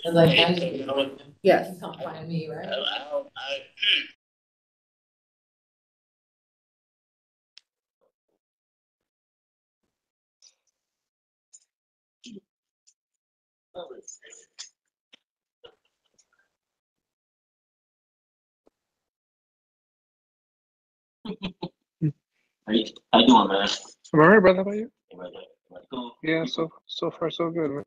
As I can. Yes. Come find me, right? How you doing, man? I'm all right, brother. How about you? Cool. Yeah, so far so good, man.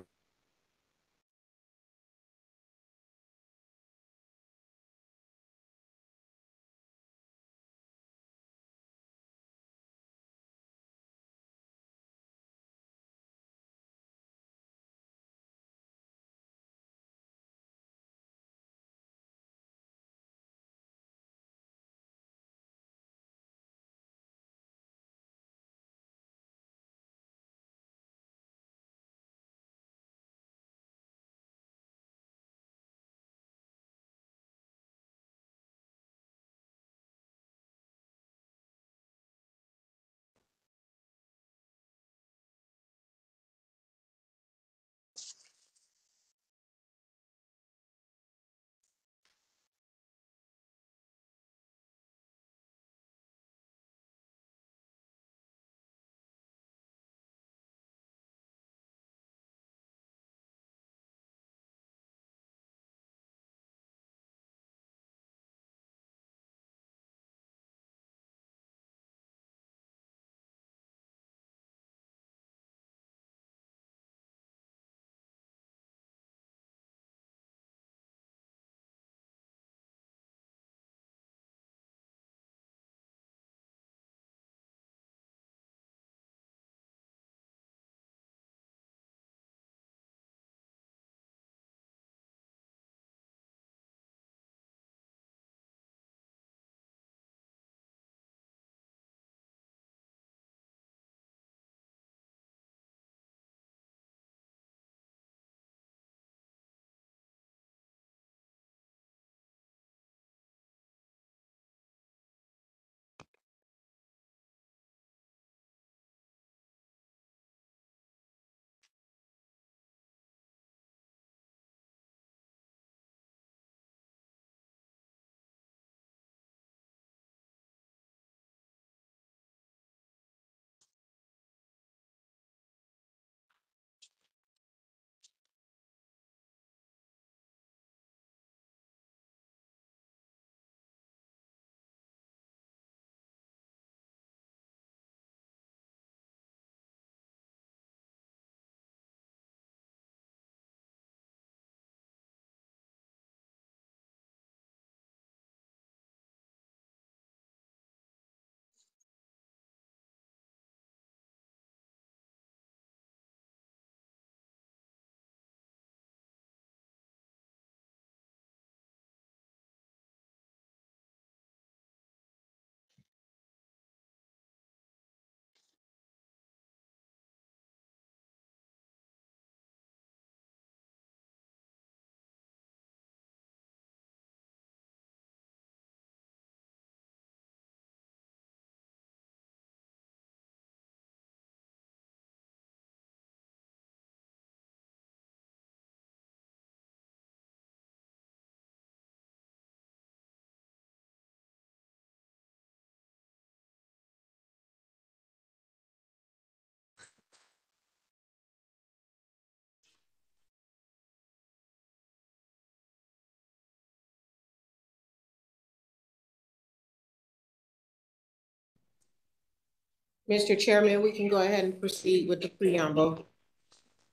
Mr. Chairman, we can go ahead and proceed with the preamble.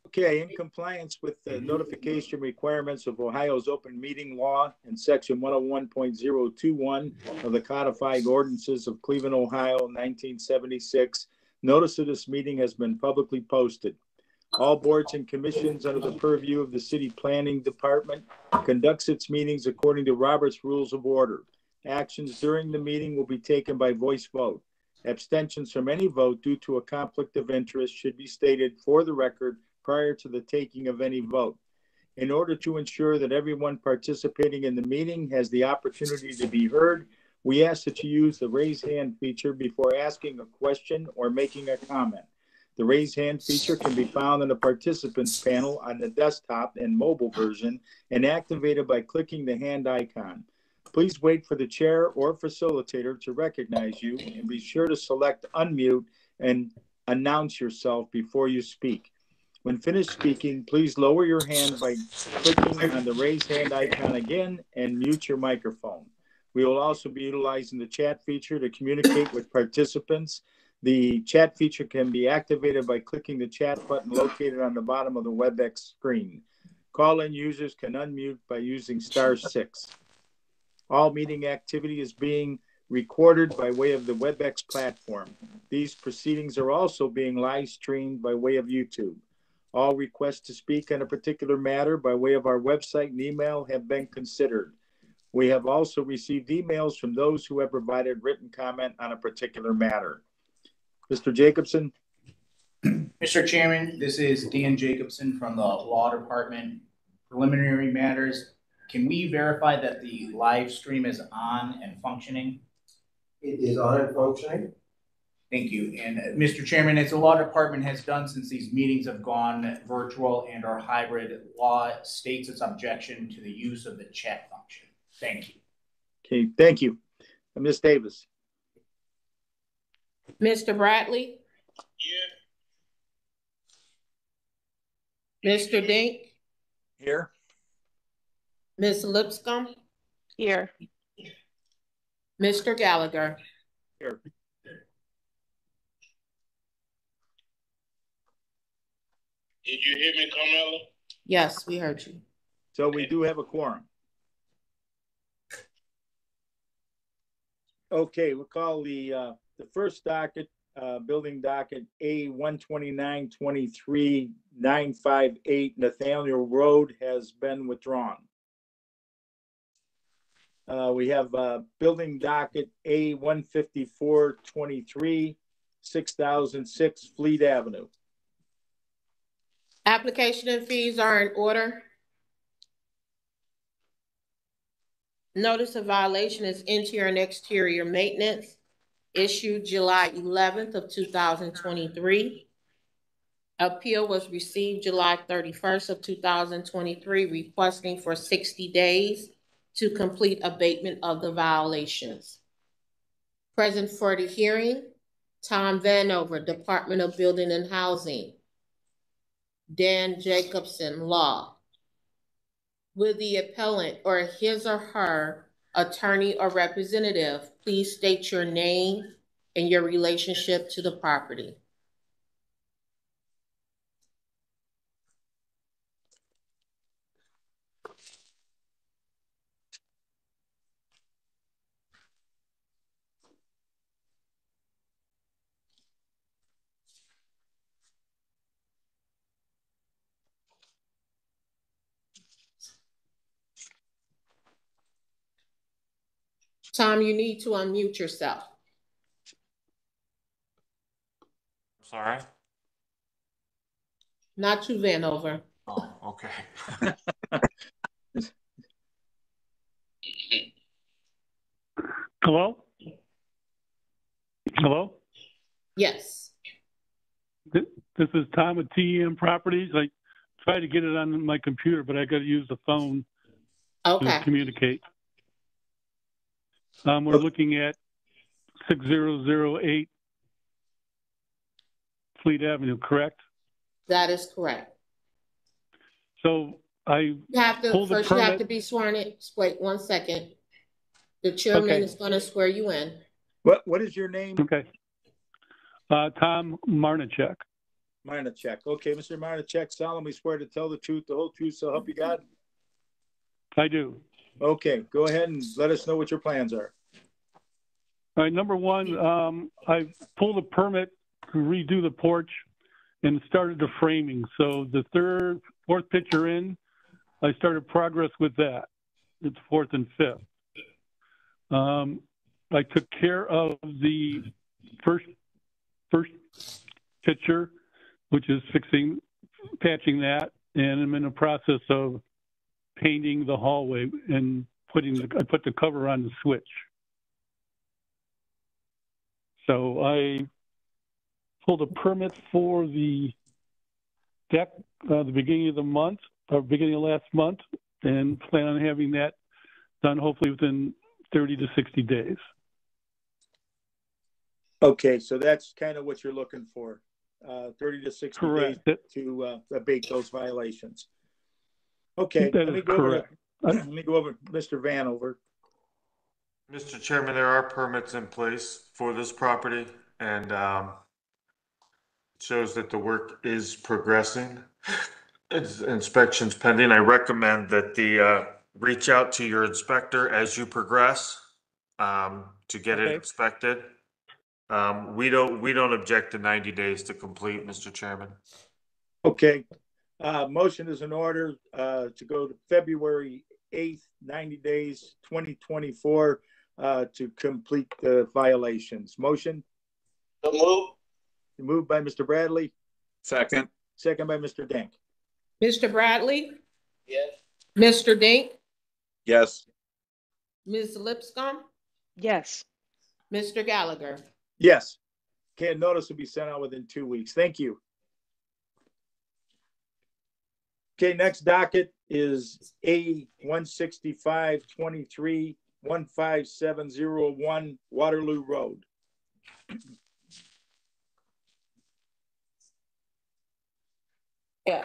Okay, in compliance with the notification requirements of Ohio's open meeting law and section 101.021 of the codified ordinances of Cleveland, Ohio, 1976, notice of this meeting has been publicly posted. All boards and commissions under the purview of the city planning department conducts its meetings according to Robert's Rules of Order. Actions during the meeting will be taken by voice vote. Abstentions from any vote due to a conflict of interest should be stated for the record prior to the taking of any vote. In order to ensure that everyone participating in the meeting has the opportunity to be heard, we ask that you use the raise hand feature before asking a question or making a comment. The raise hand feature can be found in the participants panel on the desktop and mobile version and activated by clicking the hand icon. Please wait for the chair or facilitator to recognize you and be sure to select unmute and announce yourself before you speak. When finished speaking, please lower your hand by clicking on the raise hand icon again and mute your microphone. We will also be utilizing the chat feature to communicate with participants. The chat feature can be activated by clicking the chat button located on the bottom of the WebEx screen. Call-in users can unmute by using *6. All meeting activity is being recorded by way of the WebEx platform. These proceedings are also being live streamed by way of YouTube. All requests to speak on a particular matter by way of our website and email have been considered. We have also received emails from those who have provided written comment on a particular matter. Mr. Jacobson? Mr. Chairman, this is Dan Jacobson from the Law Department. Preliminary matters. Can we verify that the live stream is on and functioning? It is on and functioning. Thank you. And Mr. Chairman, as the Law Department has done since these meetings have gone virtual and are hybrid, law states its objection to the use of the chat function. Thank you. Okay, thank you. Ms. Davis? Mr. Bradley? Yeah. Mr. Dink? Here. Ms. Lipscomb? Here. Mr. Gallagher? Here. Did you hear me, Carmella? Yes, we heard you. So we do have a quorum. Okay, we'll call the first docket, building docket A-129-23-958 Nathaniel Road has been withdrawn. We have building docket A-154-23 6006 Fleet Avenue. Application and fees are in order. Notice of violation is interior and exterior maintenance, issued July 11th of 2023. Appeal was received July 31st of 2023, requesting for 60 days to complete abatement of the violations. Present for the hearing, Tom Vanover, Department of Building and Housing. Dan Jacobson, Law. Will the appellant or his or her attorney or representative please state your name and your relationship to the property? Tom, you need to unmute yourself. Sorry. Not you, Vanover. Oh, okay. Hello? Hello? Yes. This is Tom at TEM Properties. I tried to get it on my computer, but I got to use the phone to communicate. We're looking at 6008 Fleet Avenue, correct? That is correct. So I have to be sworn in. Wait 1 second. The chairman is going to swear you in. What is your name? Okay. Tom Marnichek. Marnichek. Okay, Mr. Marnichek, solemnly swear to tell the truth, the whole truth, so help you God? I do. Okay, go ahead and let us know what your plans are. All right, number one, I pulled a permit to redo the porch and started the framing. So the fourth picture in, I started progress with that. It's fourth and fifth. I took care of the first picture, which is patching that, and I'm in the process of painting the hallway and I put the cover on the switch. So I pulled a permit for the deck the beginning of the month, or beginning of last month, and plan on having that done hopefully within 30 to 60 days. Okay, so that's kind of what you're looking for, 30 to 60 Correct. days to abate those violations. Okay, That is correct. let me go over Mr. Vanover. Mr. Chairman, there are permits in place for this property, and it shows that the work is progressing. It's inspections pending. I recommend that the reach out to your inspector as you progress to get it inspected. We don't object to 90 days to complete, Mr. Chairman. Okay, motion is in order to go to February 8th, 90 days, 2024 to complete the violations. Motion? So move. Moved by Mr. Bradley. Second. Second by Mr. Denk. Mr. Bradley? Yes. Mr. Dink? Yes. Ms. Lipscomb? Yes. Mr. Gallagher? Yes. Okay, notice will be sent out within 2 weeks. Thank you. Okay, next docket is A 16523 15701 Waterloo Road. Yeah,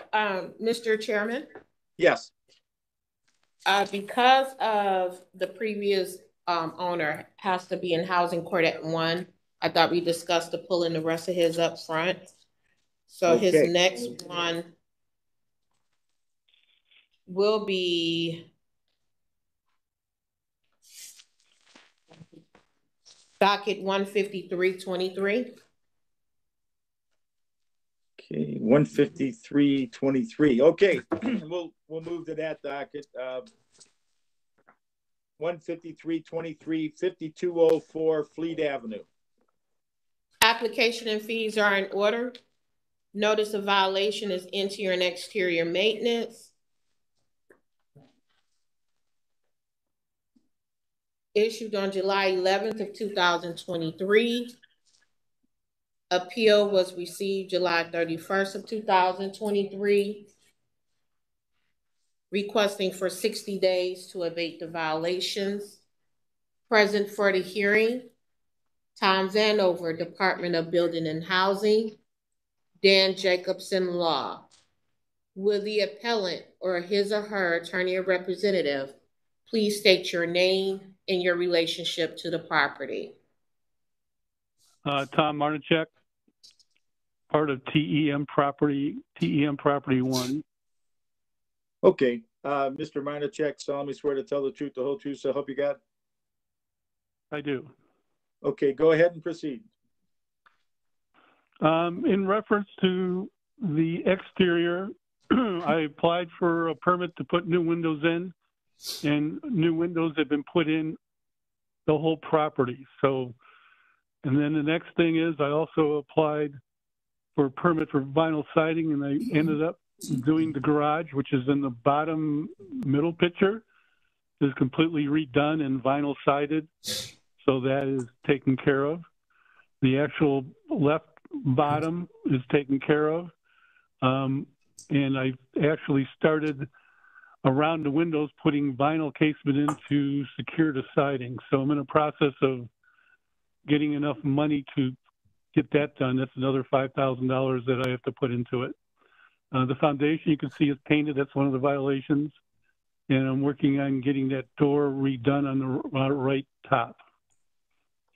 Mr. Chairman? Yes. Because of the previous owner has to be in housing court at 1, I thought we discussed to pull in the rest of his up front. So Okay. his next one will be docket 15323. Okay, 15323. Okay, we'll move to that docket. 15323 5204 Fleet Avenue. Application and fees are in order. Notice of violation is interior and exterior maintenance. Issued on July 11th of 2023. Appeal was received July 31st of 2023. Requesting for 60 days to abate the violations. Present for the hearing, Tom Vanover, Department of Building and Housing. Dan Jacobson, Law. Will the appellant or his or her attorney or representative please state your name and your relationship to the property? Tom Marnichek, part of TEM Property 1. Okay, Mr. Marnichek, solemnly swear to tell the truth, the whole truth, so help you God? I do. Okay, go ahead and proceed. In reference to the exterior, I applied for a permit to put new windows in, and new windows have been put in the whole property. So, and then the next thing is I also applied for a permit for vinyl siding, and I ended up doing the garage, which is in the bottom middle picture, is completely redone and vinyl sided. So that is taken care of. The actual left bottom is taken care of. And I actually started around the windows putting vinyl casement in to secure the siding. So I'm in a process of getting enough money to get that done. That's another $5,000 that I have to put into it. The foundation you can see is painted. That's one of the violations. And I'm working on getting that door redone on the right top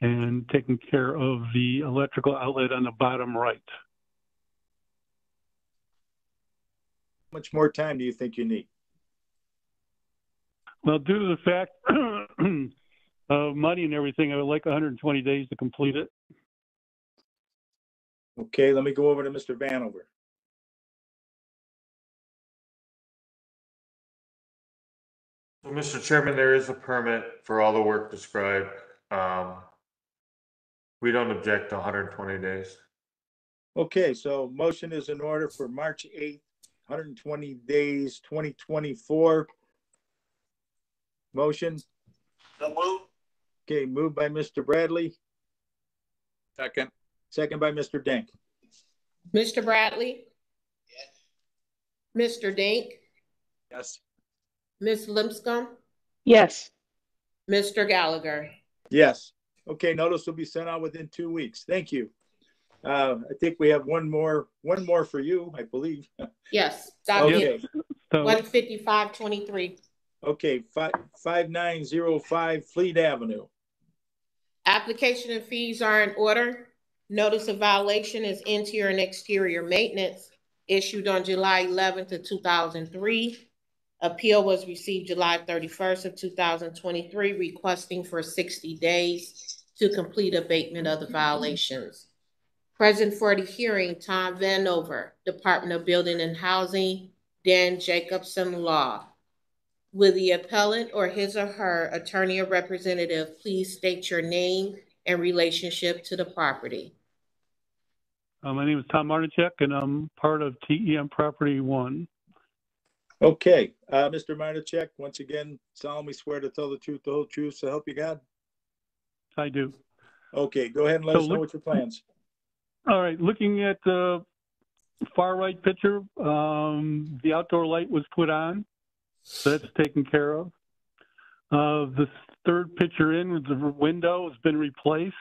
and taking care of the electrical outlet on the bottom right. How much more time do you think you need? Well, due to the fact of money and everything, I would like 120 days to complete it. Okay, let me go over to Mr. Vanover. Mr. Chairman, there is a permit for all the work described. We don't object to 120 days. Okay, so motion is in order for March 8th, 120 days, 2024. Motion. So moved. Okay, moved by Mr. Bradley, Second. second by Mr. Denk. Mr. Bradley? Yes. Mr. Dink? Yes. Ms. Lipscomb? yes, Mr. Gallagher? Yes. Okay, notice will be sent out within 2 weeks. Thank you. I think we have one more for you, I believe. Yes, Okay, document So 15523. okay, 5905 Fleet Avenue. Application and fees are in order. Notice of violation is interior and exterior maintenance issued on July 11th of 2003. Appeal was received July 31st of 2023, requesting for 60 days to complete abatement of the violations. Present for the hearing, Tom Vanover, Department of Building and Housing, Dan Jacobson Law. Will the appellant or his or her attorney or representative please state your name and relationship to the property? my name is Tom Martichek, and I'm part of TEM Property 1. Okay, Mr. Martichek, once again, solemnly swear to tell the truth, the whole truth, so help you God? I do. Okay, go ahead and let So us know what your plans. All right, looking at the far right picture, the outdoor light was put on, so that's taken care of. The third picture in with the window has been replaced.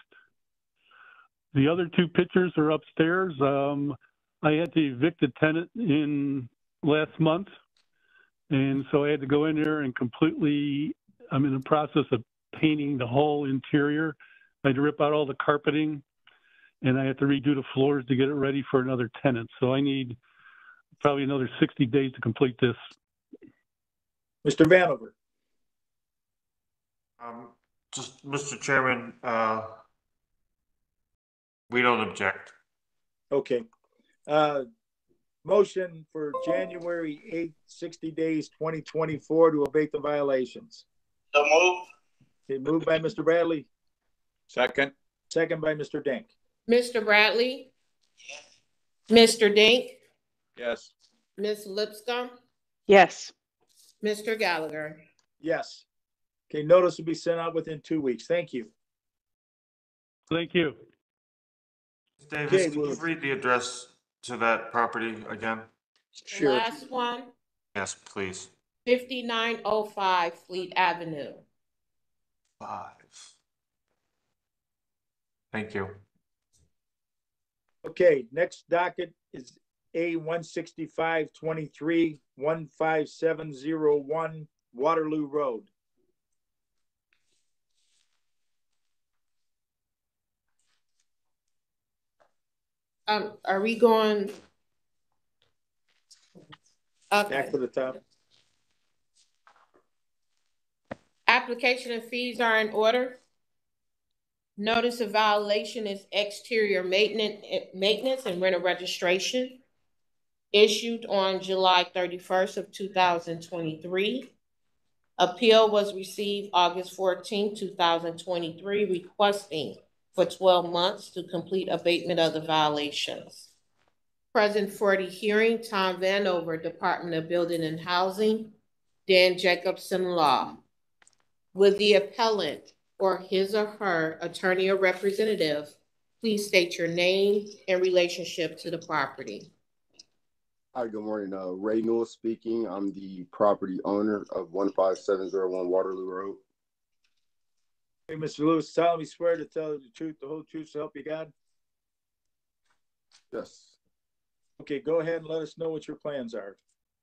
The other two pictures are upstairs. I had to evict a tenant in last month, and so I had to go in there and I'm in the process of painting the whole interior. I had to rip out all the carpeting, and I have to redo the floors to get it ready for another tenant. So I need probably another 60 days to complete this. Mr. Vanover. Just, Mr. Chairman, we don't object. Okay. Motion for January 8th, 60 days, 2024 to abate the violations. So moved. Okay, moved by Mr. Bradley, Second. second by Mr. Denk. Mr. Bradley? Yes. Mr. Dink? Yes. Ms. Lipscomb? yes, Mr. Gallagher? Yes. Okay, notice will be sent out within 2 weeks. Thank you. Thank you. Davis, Okay, can you read the address to that property again? The Sure. last one, Yes, please. 5905 Fleet Avenue. 5. Thank you. Okay, next docket is A16523 15701 Waterloo Road. Are we going? Okay. Back to the top. Application and fees are in order. Notice of violation is exterior maintenance and rental registration issued on July 31st of 2023. Appeal was received August 14, 2023, requesting for 12 months to complete abatement of the violations. Present for the hearing, Tom Vanover, Department of Building and Housing, Dan Jacobson Law. Will the appellant or his or her attorney or representative please state your name and relationship to the property? Hi, good morning. Ray Newell speaking. I'm the property owner of 15701 Waterloo Road. Hey, Mr. Lewis, solemnly swear to tell the truth, the whole truth, so help you God? Yes. Okay, go ahead and let us know what your plans are.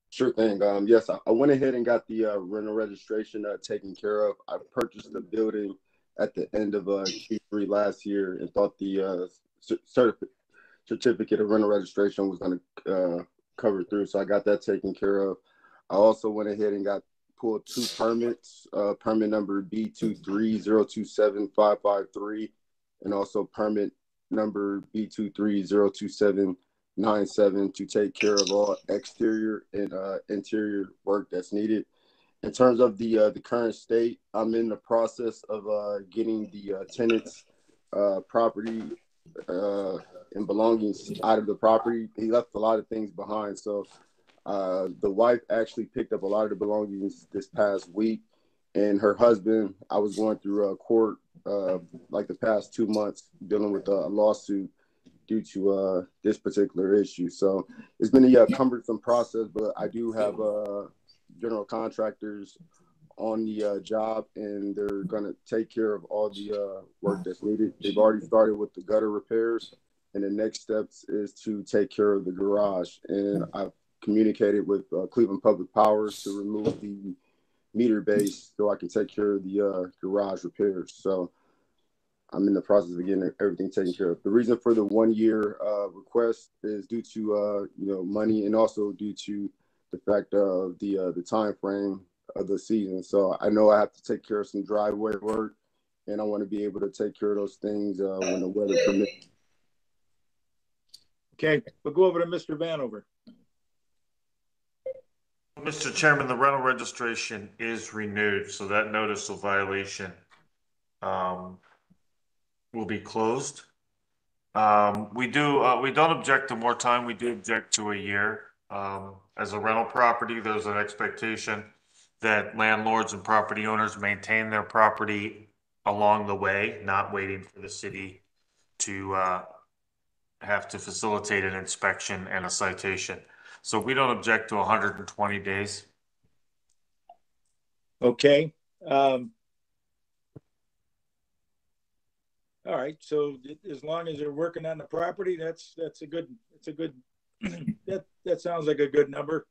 Sure thing. Yes, I went ahead and got the rental registration taken care of. I purchased the building at the end of Q3 last year and thought the certificate of rental registration was going to cover through. So I got that taken care of. I also went ahead and pulled 2 permits, permit number B230275553 and also permit number B2302797 to take care of all exterior and interior work that's needed. In terms of the current state, I'm in the process of getting the tenants' property and belongings out of the property. He left a lot of things behind, so the wife actually picked up a lot of the belongings this past week, and her husband, I was going through court like the past 2 months dealing with a lawsuit due to this particular issue. So it's been a cumbersome process, but I do have general contractors on the job, and they're going to take care of all the work that's needed. They've already started with the gutter repairs, and the next steps is to take care of the garage. And I've communicated with Cleveland Public Powers to remove the meter base so I can take care of the garage repairs. So I'm in the process of getting everything taken care of. The reason for the 1 year request is due to money, and also due to the fact of the time frame of the season. So I know I have to take care of some driveway work, and I want to be able to take care of those things when the weather permits. Okay, we'll go over to Mr. Vanover. Mr. Chairman, the rental registration is renewed, so that notice of violation will be closed. We don't object to more time. We do object to a year. As a rental property, there's an expectation that landlords and property owners maintain their property along the way, not waiting for the city to have to facilitate an inspection and a citation. So we don't object to 120 days. Okay. All right. So as long as they're working on the property, that's a good that sounds like a good number.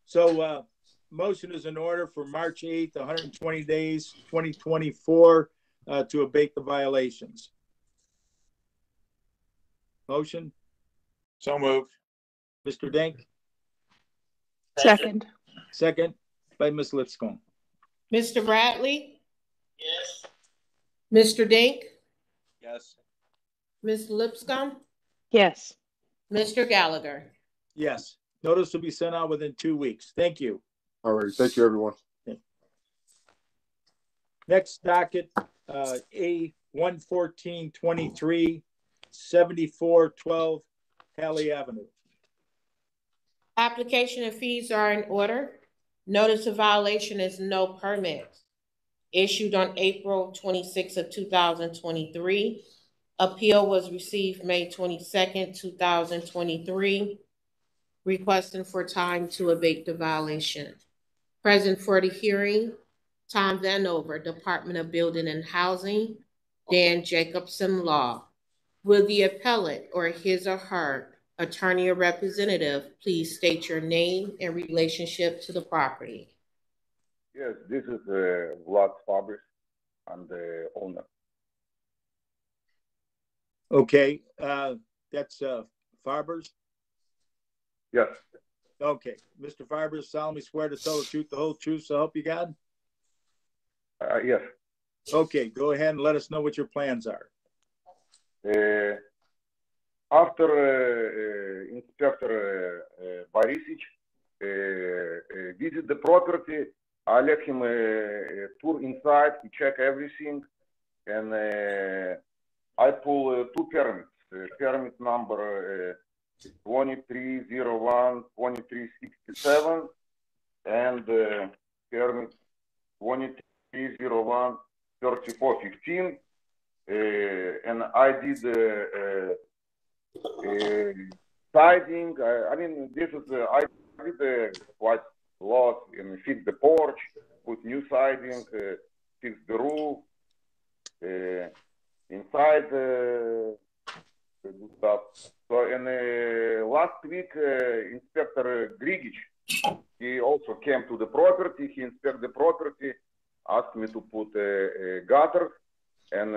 So motion is in order for March 8th, 120 days, 2024, to abate the violations. Motion. So moved. Mr. Dink. Second. Second by Ms. Lipscomb. Mr. Bradley? Yes. Mr. Dink? Yes. Ms. Lipscomb? Yes. Mr. Gallagher? Yes. Notice will be sent out within 2 weeks. Thank you. All right. Thank you, everyone. Next docket, A 11423, 7412 Hallie Avenue. Application and fees are in order. Notice of violation is no permit. Issued on April 26th of 2023. Appeal was received May 22nd, 2023. Requesting for time to abate the violation. Present for the hearing, Tom Vanover, Department of Building and Housing, Dan Jacobson Law. Will the appellant or his or her attorney or representative please state your name and relationship to the property? Yes, this is Vlad Fabris. I'm the owner. Okay, that's Farbers? Yes. Okay, Mr. Farbers solemnly swear to tell the truth, the whole truth, so help you God? Yes. Okay, go ahead and let us know what your plans are. After Inspector Borisich visit the property, I let him tour inside, he check everything, and I pull 2 permits. Permit number 2301, 2367, and permit 2301, 3415. And I did siding. I mean, this is I did quite a lot, and fix the porch, put new siding, fix the roof, inside stuff. So, and last week, Inspector Grigich, he also came to the property. He inspected the property, asked me to put a gutter and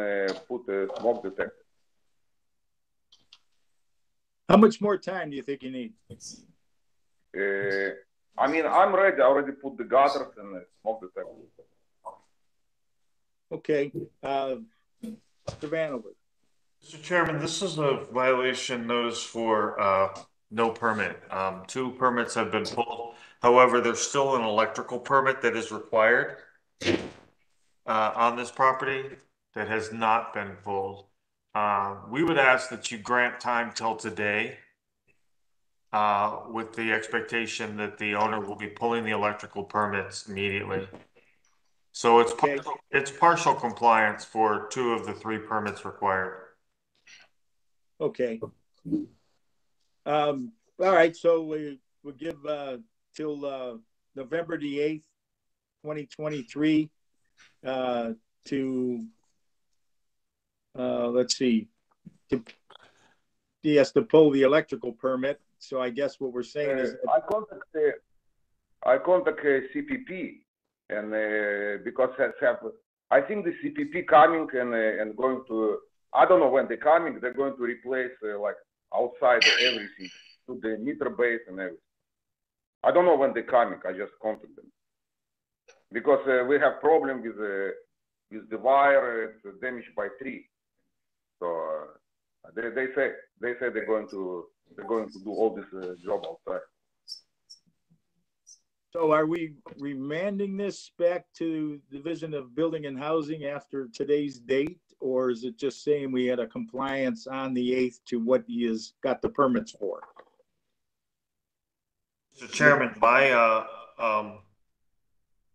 put a smoke detector. How much more time do you think you need? I mean, I'm ready. I already put the gutters and the smoke detector. Okay. Mr. Vanover. Mr. Chairman, this is a violation notice for no permit. 2 permits have been pulled. However, there's still an electrical permit that is required on this property that has not been pulled. We would ask that you grant time till today with the expectation that the owner will be pulling the electrical permits immediately. So it's partial compliance for 2 of the 3 permits required. Okay. All right, so we'll give till November the 8th, 2023 to let's see, to pull the electrical permit. So I guess what we're saying is I contact CPP and because I think the CPP coming and going to, I don't know when they're coming, they're going to replace like outside everything to the meter base and everything. I don't know when they're coming. I just contact them because we have problem with the wire. It's damaged by tree. So they say they're going to do all this job outside. So are we remanding this back to Division of Building and Housing after today's date? Or is it just saying we had a compliance on the 8th to what he has got the permits for? Mr. Chairman,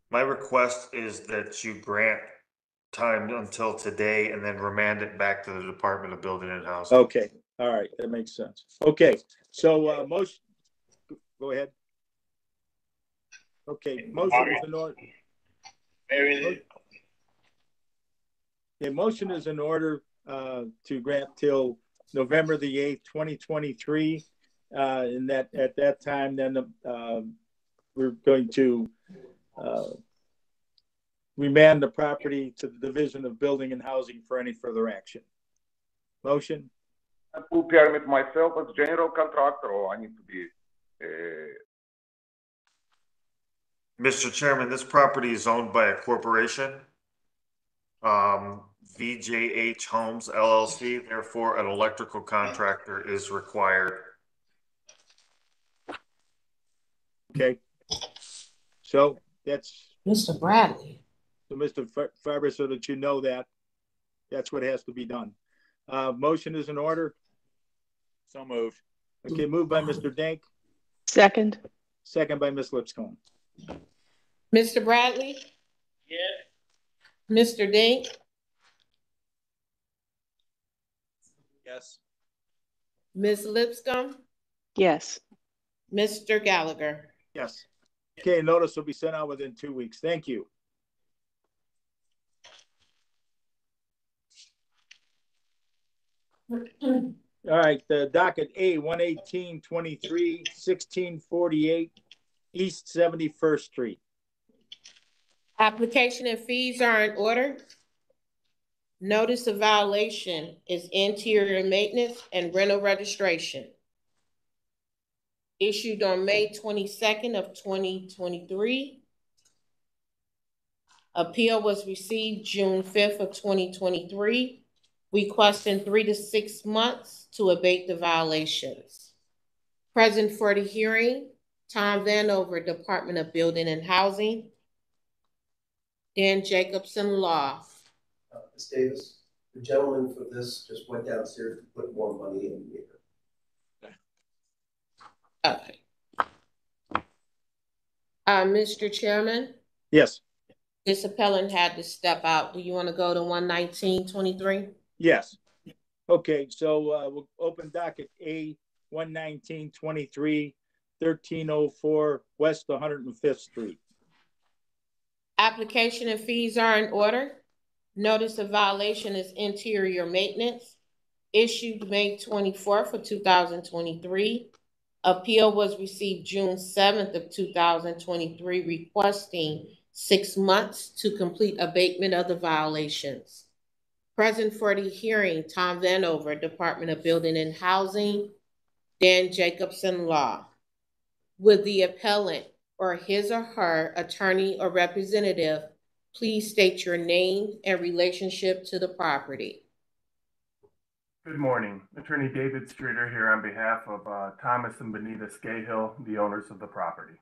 my request is that you grant time until today and then remand it back to the Department of Building and Housing. Okay, all right, that makes sense. Okay, so motion, go ahead. Okay, motion is in order. The motion is in order to grant till November the 8th, 2023. And that at that time, then we're going to remand the property to the Division of Building and Housing for any further action. Motion? I will permit myself as general contractor, or I need to be. Mr. Chairman, this property is owned by a corporation, VJH Homes LLC. Therefore, an electrical contractor is required. Okay. So that's Mr. Bradley. So Mr. Farber, so that you know that that's what has to be done. Motion is in order. So moved. Okay, moved by Mr. Dank. Second. Second by Ms. Lipscomb. Mr. Bradley? Yes. Mr. Dink? Yes. Ms. Lipscomb? Yes. Mr. Gallagher? Yes. Okay, notice will be sent out within 2 weeks. Thank you. All right, the docket A 11823 1648 East 71st Street. Application and fees are in order. Notice of violation is interior maintenance and rental registration. Issued on May 22nd of 2023. Appeal was received June 5th of 2023, requesting 3 to 6 months to abate the violations. Present for the hearing, Tom Vanover, Department of Building and Housing. Dan Jacobson, Law. Ms. Davis, the gentleman for this just went downstairs to put more money in here. Okay. Mr. Chairman? Yes. This appellant had to step out. Do you want to go to 11923? Yes. Okay, so we'll open docket A 11923 1304 West 105th Street. Application and fees are in order. Notice of violation is interior maintenance. Issued May 24th of 2023. Appeal was received June 7th of 2023, requesting 6 months to complete abatement of the violations. Present for the hearing, Tom Vanover, Department of Building and Housing. Dan Jacobson, Law. Would the appellant or his or her attorney or representative please state your name and relationship to the property? Good morning. Attorney David Streeter here on behalf of Thomas and Benita Scahill, the owners of the property.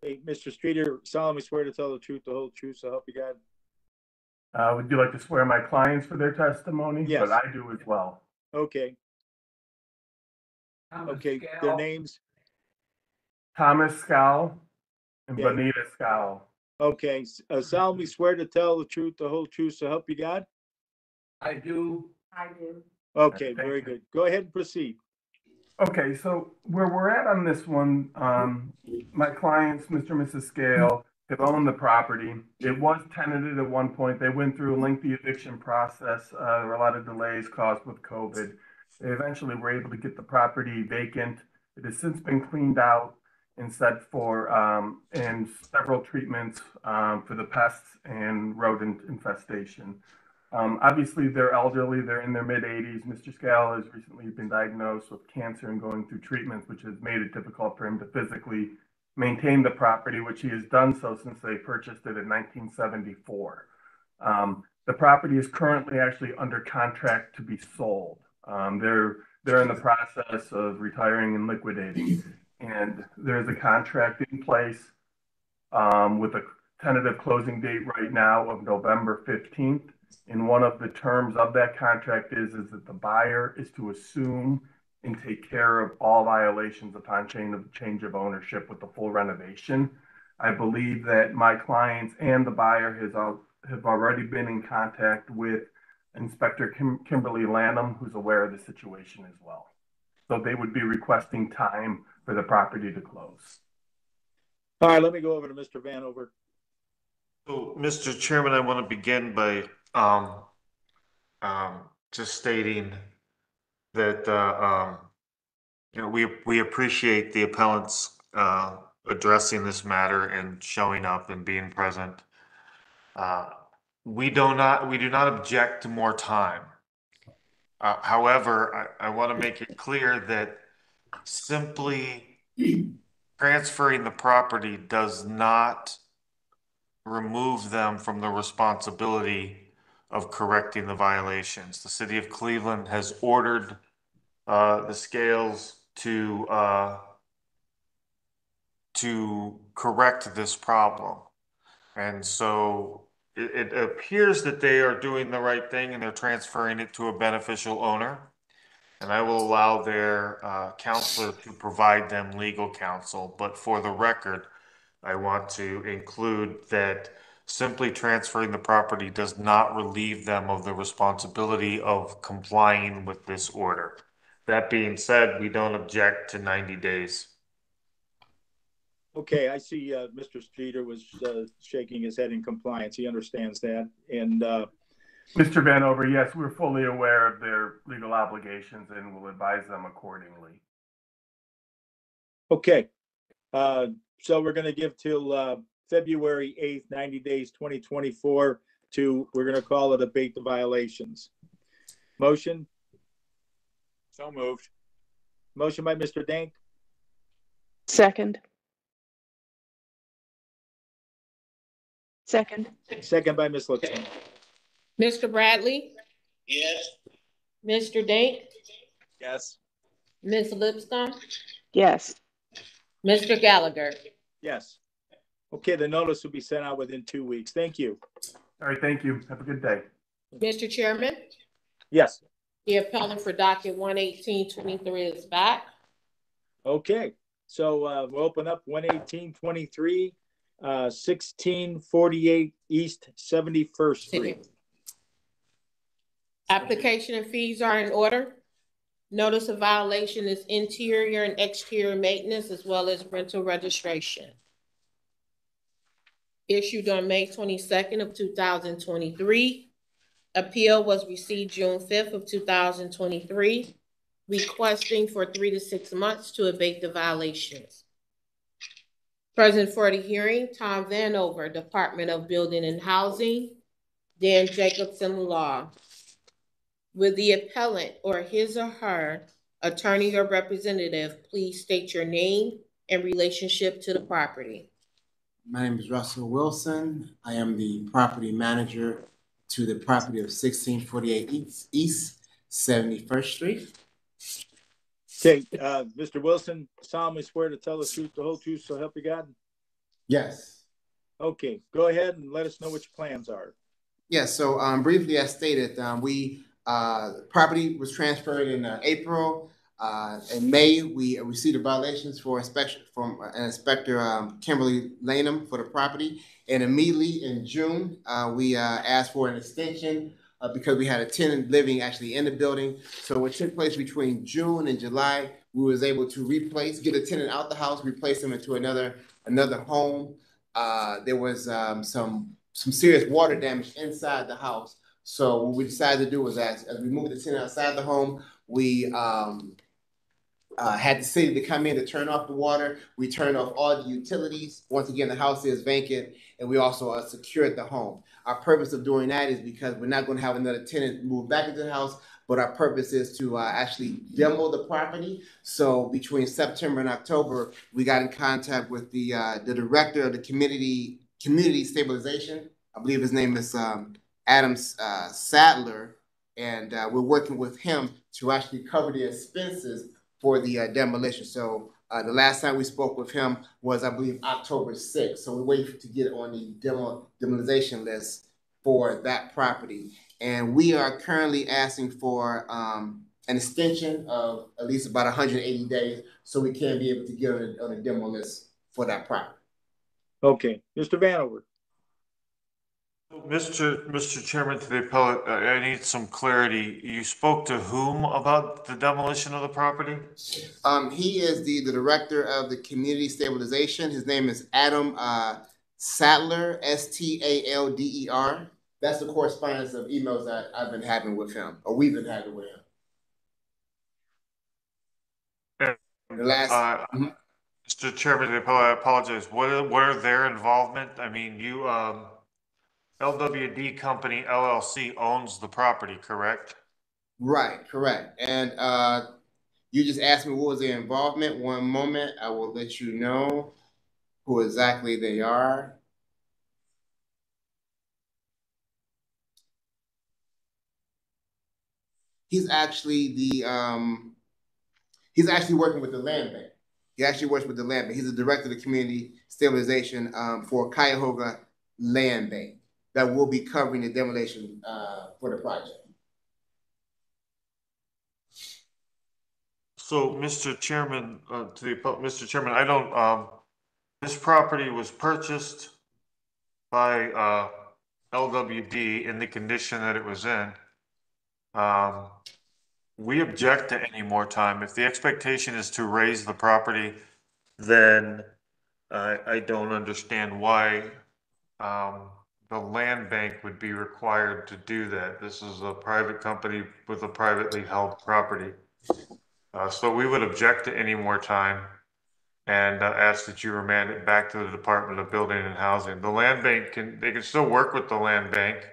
Hey, Mr. Streeter, solemnly swear to tell the truth, the whole truth, so help you God. Would you like to swear my clients for their testimony? Yes. But I do as well. Okay. Okay, their names? Thomas Scowl and Yeah. Benita Scowl. Okay, solemnly swear to tell the truth, the whole truth, so help you God? I do. I do. Okay, Thank very you. good. Go ahead and proceed. Okay, so where we're at on this one, my clients, Mr. and Mrs. Scale, have owned the property. It was tenanted at one point. They went through a lengthy eviction process. There were a lot of delays caused with COVID. They eventually were able to get the property vacant. It has since been cleaned out and set for and several treatments for the pests and rodent infestation. Obviously, they're elderly. They're in their mid-80s. Mr. Scale has recently been diagnosed with cancer and going through treatments, which has made it difficult for him to physically maintain the property, which he has done so since they purchased it in 1974. The property is currently actually under contract to be sold. They're in the process of retiring and liquidating, and there's a contract in place with a tentative closing date right now of November 15th. And one of the terms of that contract is that the buyer is to assume and take care of all violations upon change of ownership with the full renovation. I believe that my clients and the buyer have already been in contact with Inspector Kimberly Lanham, who's aware of the situation as well. So they would be requesting time for the property to close. All right, let me go over to Mr. Vanover. So, Mr. Chairman, I want to begin by just stating that we appreciate the appellants addressing this matter and showing up and being present. We do not object to more time. However, I want to make it clear that simply transferring the property does not remove them from the responsibility of correcting the violations. The city of Cleveland has ordered the Scales to correct this problem. And so it appears that they are doing the right thing and they're transferring it to a beneficial owner. And I will allow their counselor to provide them legal counsel. But for the record, I want to include that simply transferring the property does not relieve them of the responsibility of complying with this order. That being said, we don't object to 90 days. Okay, I see Mr. Streeter was shaking his head in compliance. He understands that. And Mr. Vanover, yes, we're fully aware of their legal obligations and will advise them accordingly. okay, so we're going to give till February 8th, 90 days, 2024 we're going to call it abate the violations. Motion? So moved. Motion by Mr. Dank, Second. Second. second by Ms. Lipson. Mr. Bradley? Yes. Mr. Dink? Yes. Ms. Lipscomb? Yes. Mr. Gallagher? Yes. Okay, the notice will be sent out within 2 weeks. Thank you. All right, thank you. Have a good day. Mr. Chairman? Yes. The appellant for docket 11823 is back. Okay, so we'll open up 11823, 1648 East 71st Street. Application and fees are in order. Notice of violation is interior and exterior maintenance as well as rental registration. Issued on May 22nd of 2023. Appeal was received June 5th of 2023, requesting for 3 to 6 months to abate the violations. Present for the hearing, Tom Vanover, Department of Building and Housing, Dan Jacobson Law. Will the appellant or his or her attorney or representative please state your name and relationship to the property? My name is Russell Wilson. I am the property manager to the property of 1648 East 71st Street. Okay, Mr. Wilson, solemnly swear to tell the truth, the whole truth, so help you God? Yes. Okay, go ahead and let us know what your plans are. Yes, so briefly as stated, property was transferred in April. In May, we received violations for inspection from Inspector Kimberly Lanham for the property. And immediately in June, we asked for an extension because we had a tenant living actually in the building. So what took place between June and July, we was able to get a tenant out the house, replace them into another home. There was some serious water damage inside the house. So what we decided to do was as we moved the tenant outside the home, we had the city to come in to turn off the water. We turned off all the utilities. Once again, the house is vacant, and we also secured the home. Our purpose of doing that is because we're not going to have another tenant move back into the house, but our purpose is to actually demo the property. So between September and October, we got in contact with the director of the community stabilization. I believe his name is Adam Sadler, and we're working with him to actually cover the expenses for the demolition. So the last time we spoke with him was, I believe, October 6th. So we're waiting to get on the demolition list for that property. And we are currently asking for an extension of at least about 180 days so we can be able to get on a demo list for that property. Okay, Mr. Vanover. Mr. Chairman, to the appellate, I need some clarity. You spoke to whom about the demolition of the property? He is the director of the community stabilization. His name is Adam Sadler, Stalder. That's the correspondence of emails that I've been having with him, or we've been having with him. The last, Mr. Chairman, I apologize. What are their involvement? I mean, you LWD Company LLC owns the property, correct? Right, correct. And you just asked me what was their involvement. One moment, I will let you know who exactly they are. He's actually he's actually working with the land bank. He actually works with the land bank. He's the director of the community stabilization for Cuyahoga Land Bank that will be covering the demolition for the project. So, Mr. Chairman, Mr. Chairman, I don't. This property was purchased by LWD in the condition that it was in. We object to any more time. If the expectation is to raise the property, then I don't understand why the land bank would be required to do that. This is a private company with a privately held property. So we would object to any more time and ask that you remand it back to the Department of Building and Housing. The land bank they can still work with the land bank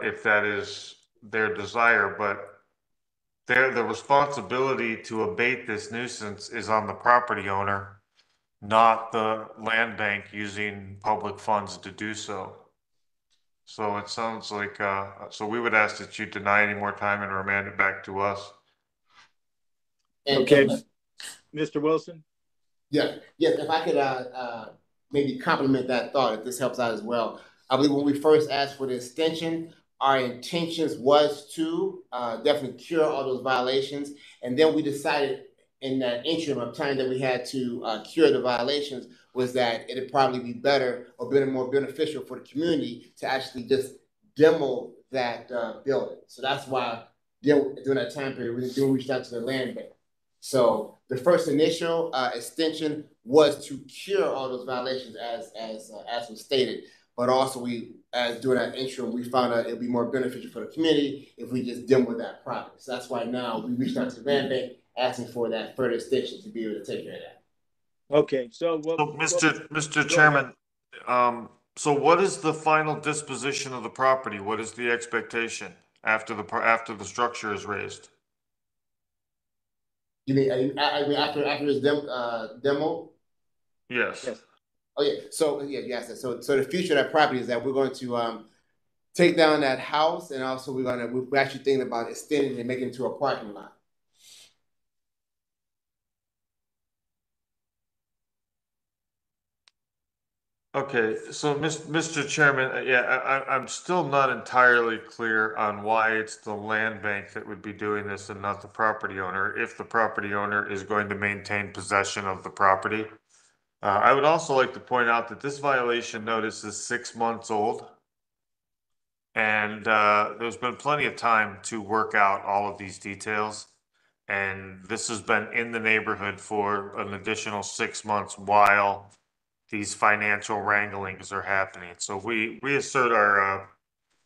if that is their desire, but the responsibility to abate this nuisance is on the property owner, not the land bank using public funds to do so. So it sounds like, so we would ask that you deny any more time and remand it back to us. Okay, Mr. Wilson? Yes, if I could maybe complement that thought, if this helps out as well. I believe when we first asked for the extension, our intentions was to definitely cure all those violations. And then we decided in that interim of time that we had to cure the violations was that it'd probably be better or more beneficial for the community to actually just demo that building. So that's why during that time period, we reached out to the land bank. So the first initial extension was to cure all those violations as was stated. But also during that interim, we found out it'd be more beneficial for the community if we just demo that property. So that's why now we reached out to the land bank asking for that further extension to be able to take care of that. Okay, so Mr. Chairman, so what is the final disposition of the property? What is the expectation after the structure is raised? You mean after this demo? Yes. Oh yeah. So the future of that property is that we're going to take down that house, and also we're actually thinking about extending and making it into a parking lot. Okay, so Mr. Chairman, yeah, I'm still not entirely clear on why it's the land bank that would be doing this and not the property owner, if the property owner is going to maintain possession of the property. I would also like to point out that this violation notice is 6 months old. And there's been plenty of time to work out all of these details. And this has been in the neighborhood for an additional 6 months while these financial wranglings are happening. So we assert our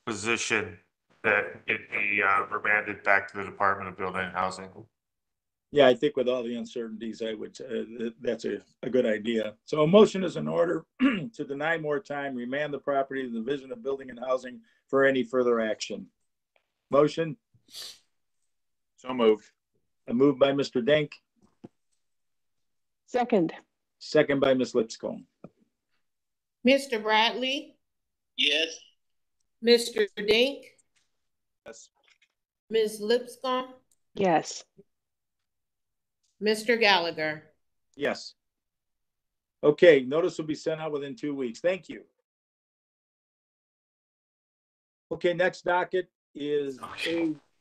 position that it be remanded back to the Department of Building and Housing. Yeah, I think with all the uncertainties, I would, that's a good idea. So a motion is in order to deny more time, remand the property to the Division of Building and Housing for any further action. Motion? So moved. A move by Mr. Denk. Second. Second by Ms. Lipscomb. Mr. Bradley? Yes. Mr. Dink? Yes. Ms. Lipscomb? Yes. Mr. Gallagher? Yes. Okay, notice will be sent out within 2 weeks. Thank you. Okay, next docket is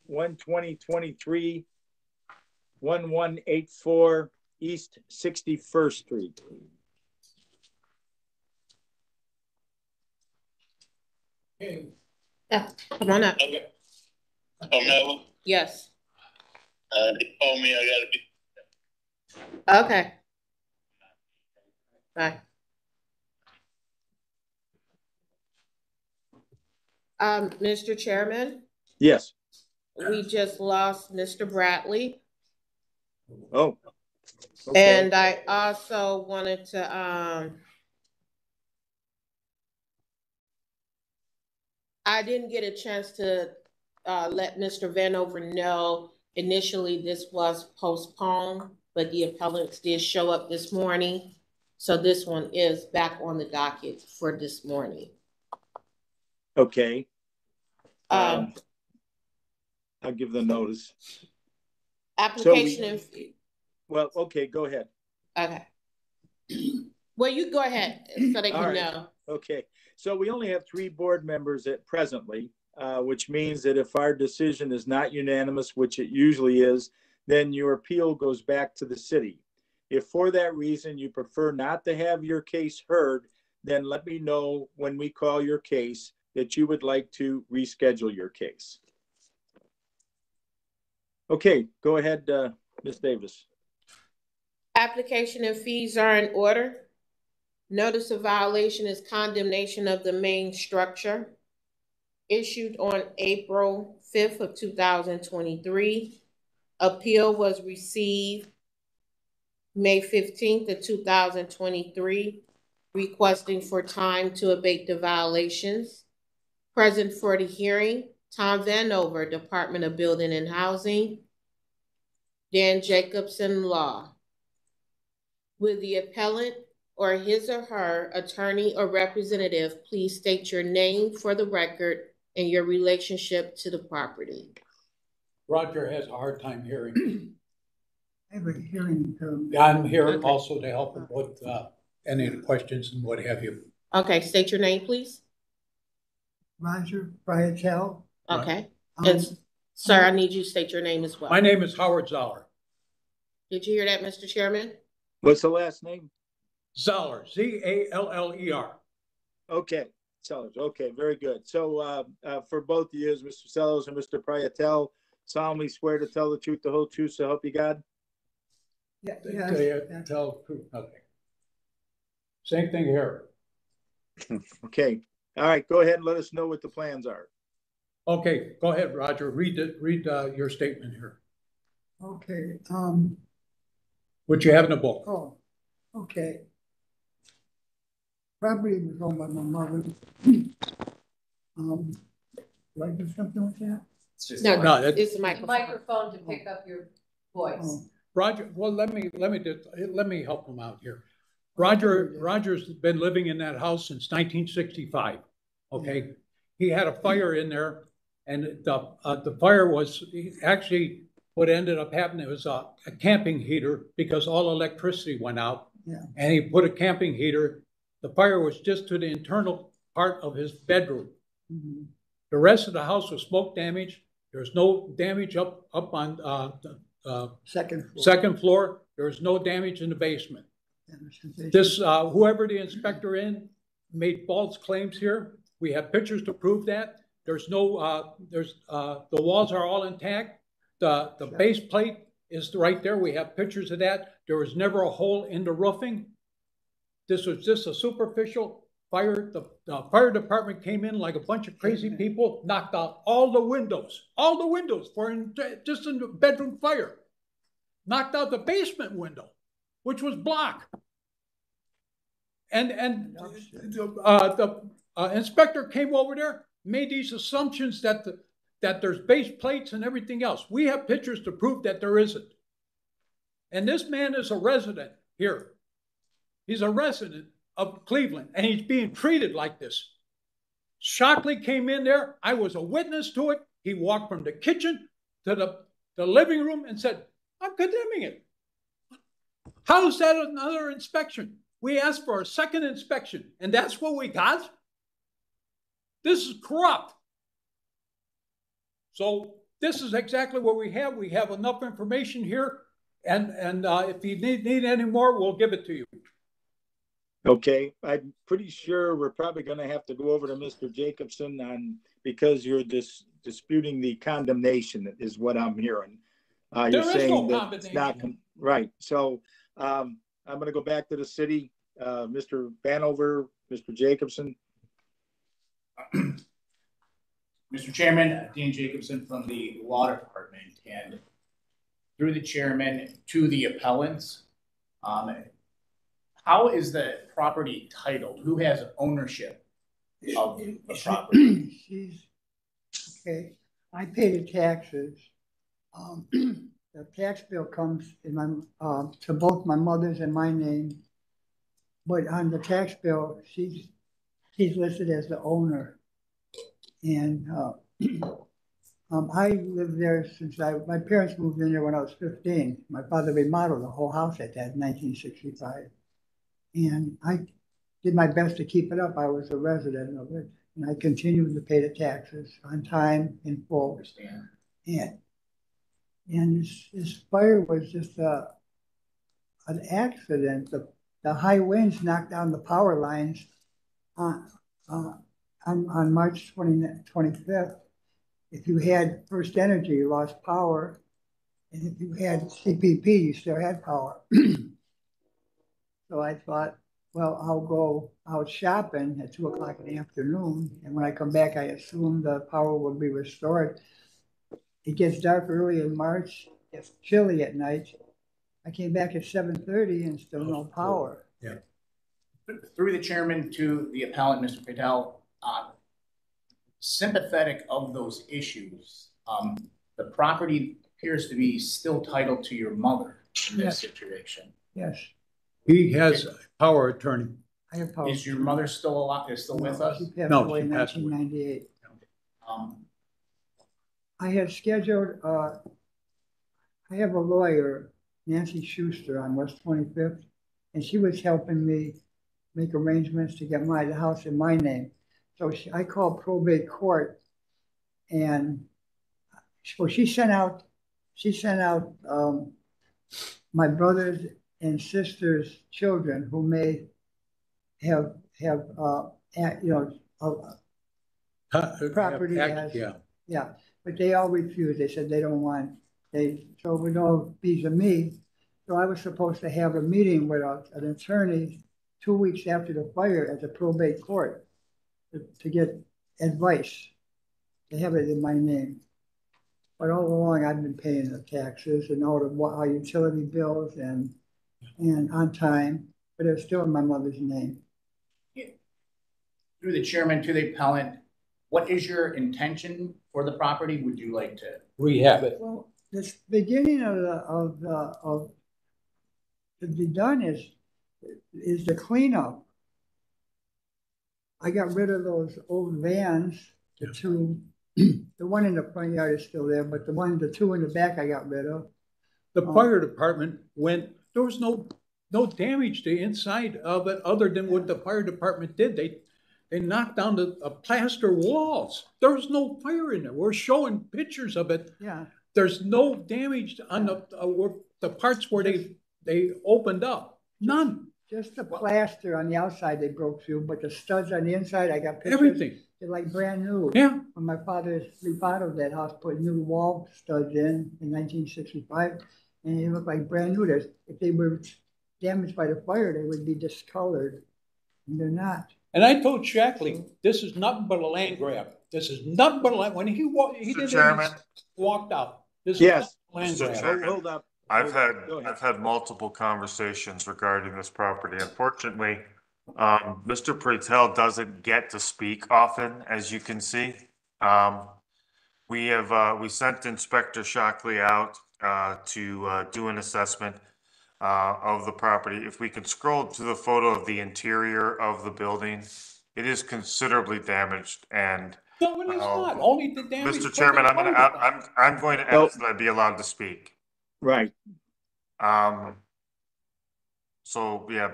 A12023 1184 East 61st Street. Come on up. Okay. No. Yes. They told me I gotta be. Okay. Bye. Mr. Chairman? Yes. We just lost Mr. Bradley. Oh. Okay. And I also wanted to, I didn't get a chance to let Mr. Vanover know initially this was postponed, but the appellants did show up this morning. So this one is back on the docket for this morning. Okay. I'll give the notice. Application and well, okay, go ahead. Okay. Well, you go ahead so they can know. Okay. So we only have 3 board members at presently, which means that if our decision is not unanimous, which it usually is, then your appeal goes back to the city. If for that reason you prefer not to have your case heard, then let me know when we call your case that you would like to reschedule your case. Okay, go ahead, Ms. Davis. Application and fees are in order. Notice of violation is condemnation of the main structure. Issued on April 5th of 2023. Appeal was received May 15th of 2023, requesting for time to abate the violations. Present for the hearing, Tom Vanover, Department of Building and Housing. Dan Jacobson, Law. Will the appellant or his or her attorney or representative please state your name for the record and your relationship to the property? Roger has a hard time hearing. I have a hearing. I'm here also to help him with any of the questions and what have you. Okay, state your name, please. Roger Friatel. Okay. And sir, I need you to state your name as well. My name is Howard Zoller. Did you hear that, Mr. Chairman? What's the last name? Zoller, Z-A-L-L-E-R. Okay, Sellers. Okay, very good. So for both of you, Mr. Sellers and Mr. Priatel, solemnly swear to tell the truth, the whole truth, so help you God? Yeah, Tell the truth. Okay. Same thing here. Okay. All right, go ahead and let us know what the plans are. Okay, go ahead, Roger. Read your statement here. Okay. What you have in the book. Oh, okay. Property was owned by my mother. Do I do something with that? No, it's the microphone. Microphone to pick up your voice. Oh. Roger, well, let me help him out here. Roger's been living in that house since 1965. Okay. he had a fire in there, and the fire was actually what ended up happening. It was a camping heater because all electricity went out. Yeah. And he put a camping heater. The fire was just to the internal part of his bedroom. Mhm. The rest of the house was smoke damage. There's no damage up on second floor. There was no damage in the basement. This whoever the inspector in made false claims here. We have pictures to prove that. There's no the walls are all intact. The base plate is right there. We have pictures of that. There was never a hole in the roofing. This was just a superficial fire. The fire department came in like a bunch of crazy people, knocked out all the windows for just in the bedroom fire. Knocked out the basement window, which was blocked. And the inspector came over there, made these assumptions that there's base plates and everything else. We have pictures to prove that there isn't. And this man is a resident here. He's a resident of Cleveland, and he's being treated like this. Shockley came in there. I was a witness to it. He walked from the kitchen to the living room and said, I'm condemning it. How is that another inspection? We asked for a second inspection, and that's what we got? This is corrupt. So this is exactly what we have. We have enough information here, and if you need any more, we'll give it to you. Okay, I'm pretty sure we're probably going to have to go over to Mr. Jacobson because you're disputing the condemnation is what I'm hearing. You're saying that it's not right. So I'm going to go back to the city. Mr. Vanover, Mr. Jacobson. Mr. Chairman, Dean Jacobson from the Law Department, and through the chairman to the appellants, how is the property titled? Who has ownership of the property? Okay. I pay the taxes. The tax bill comes in my to both my mother's and my name, but on the tax bill, she's listed as the owner. And I lived there since my parents moved in there when I was 15. My father remodeled the whole house at that in 1965. And I did my best to keep it up. I was a resident of it. And I continued to pay the taxes on time in full. And this fire was just an accident. The high winds knocked down the power lines on March 25th. If you had First Energy, you lost power. And if you had CPP, you still had power. So I thought, well, I'll go out shopping at 2 o'clock in the afternoon. And when I come back, I assume the power will be restored. It gets dark early in March. It's chilly at night. I came back at 7:30 and still no power. Yeah. Through the chairman to the appellant, Mr. Patel, sympathetic of those issues, the property appears to be still titled to your mother in this situation. Yes. He has power attorney. I have power. Is your mother still alive? Is still with us? She passed away in 1998. I had scheduled, I have a lawyer, Nancy Schuster, on West 25th, and she was helping me make arrangements to get the house in my name. So I called probate court, and so she sent out my brothers and sisters' children who may have property as, yeah, but they all refused. They said they don't want, so with no vis-a-me. So I was supposed to have a meeting with an attorney 2 weeks after the fire at the probate court to get advice, to have it in my name. But all along, I've been paying the taxes and all the utility bills and on time, but it's still in my mother's name. Through the chairman to the appellant, what is your intention for the property? Would you like to rehab it? Well, this beginning to be done is the cleanup. I got rid of those old vans the two, the one in the front yard is still there, but the two in the back I got rid of. The fire department there was no damage to the inside of it other than what the fire department did. They knocked down the plaster walls. There was no fire in there. We're showing pictures of it. Yeah. There's no damage on the parts where they opened up. None. Just the plaster on the outside they broke through, but the studs on the inside, I got pictures. Everything. They're like brand new. Yeah. When my father remodeled that house, put new wall studs in 1965, and they look like brand new. If they were damaged by the fire, they would be discolored, and they're not. And I told Shackley, this is nothing but a land grab. This is nothing but a land. When he walked out. This Yes. is land Mr. grab. Chairman, Hold up. I've had multiple conversations regarding this property. Unfortunately, Mr. Pretel doesn't get to speak often, as you can see. We sent Inspector Shockley out to do an assessment of the property. If we can scroll to the photo of the interior of the building, it is considerably damaged. And no, it is not. Only the damage. Mr. Chairman, I'm going to ask that I be allowed to speak. Right. So yeah,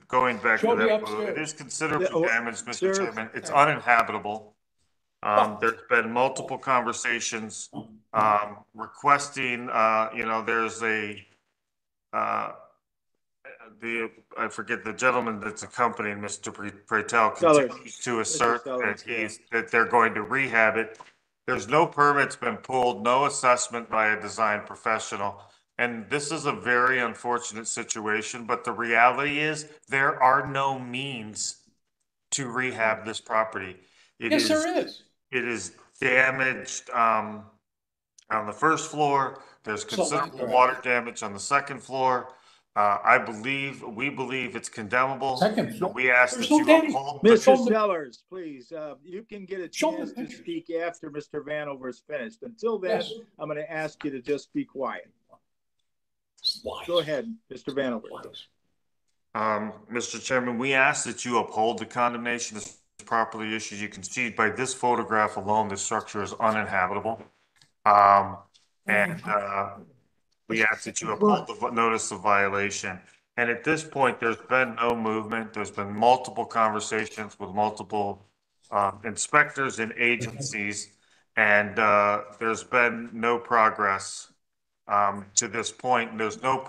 going back to that photo. It is considerably damaged, Mr. Chairman. It's uninhabitable. There's been multiple conversations requesting, there's I forget the gentleman that's accompanying Mr. Pretel continues to assert that they're going to rehab it. There's no permits been pulled, no assessment by a design professional. And this is a very unfortunate situation, but the reality is there are no means to rehab this property. Yes, there is. It is damaged on the first floor. There's considerable water damage on the second floor. We believe it's condemnable. Second floor. We ask that no you damage. uphold. Mr. Sellers, please, you can get a chance to speak after Mr. Vanover is finished. Until then, I'm going to ask you to just be quiet. Go ahead, Mr. Vanover. Mr. Chairman, we ask that you uphold the condemnation as properly issued. You can see by this photograph alone, the structure is uninhabitable. We ask that you uphold the notice of violation. And at this point, there's been no movement. There's been multiple conversations with multiple inspectors and agencies, and there's been no progress to this point. There's no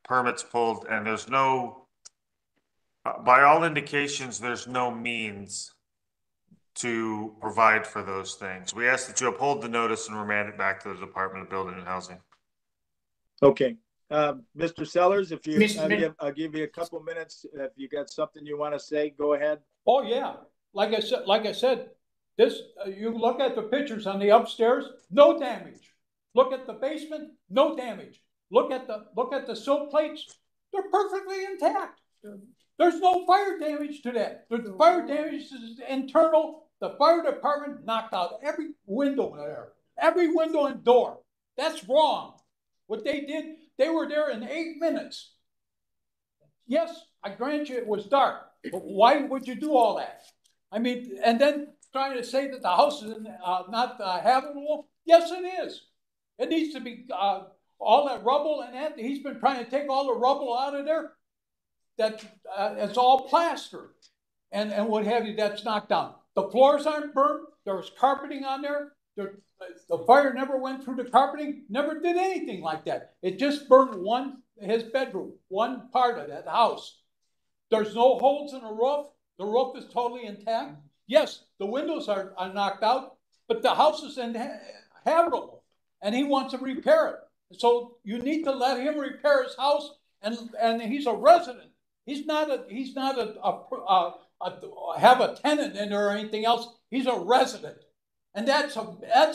permits pulled, and there's no, by all indications, there's no means to provide for those things. We ask that you uphold the notice and remand it back to the Department of Building and Housing. Okay. Mr. Sellers, if you, I'll give you a couple minutes. If you got something you want to say, go ahead. Oh yeah. Like I said, this, you look at the pictures on the upstairs, no damage. Look at the basement, no damage. Look at the sill plates, they're perfectly intact. There's no fire damage to that. The fire damage is internal. The fire department knocked out every window there, every window and door. That's wrong. What they did, they were there in 8 minutes. Yes, I grant you it was dark, but why would you do all that? I mean, and then trying to say that the house is not habitable. Yes, it is. It needs to be all that rubble and that. He's been trying to take all the rubble out of there. That it's all plaster and what have you. That's knocked down. The floors aren't burnt. There was carpeting on there. The fire never went through the carpeting. Never did anything like that. It just burned his bedroom, one part of that house. There's no holes in the roof. The roof is totally intact. Yes, the windows are knocked out, but the house is habitable, and he wants to repair it. So you need to let him repair his house, and he's a resident. He's not have a tenant in there or anything else. He's a resident, and that's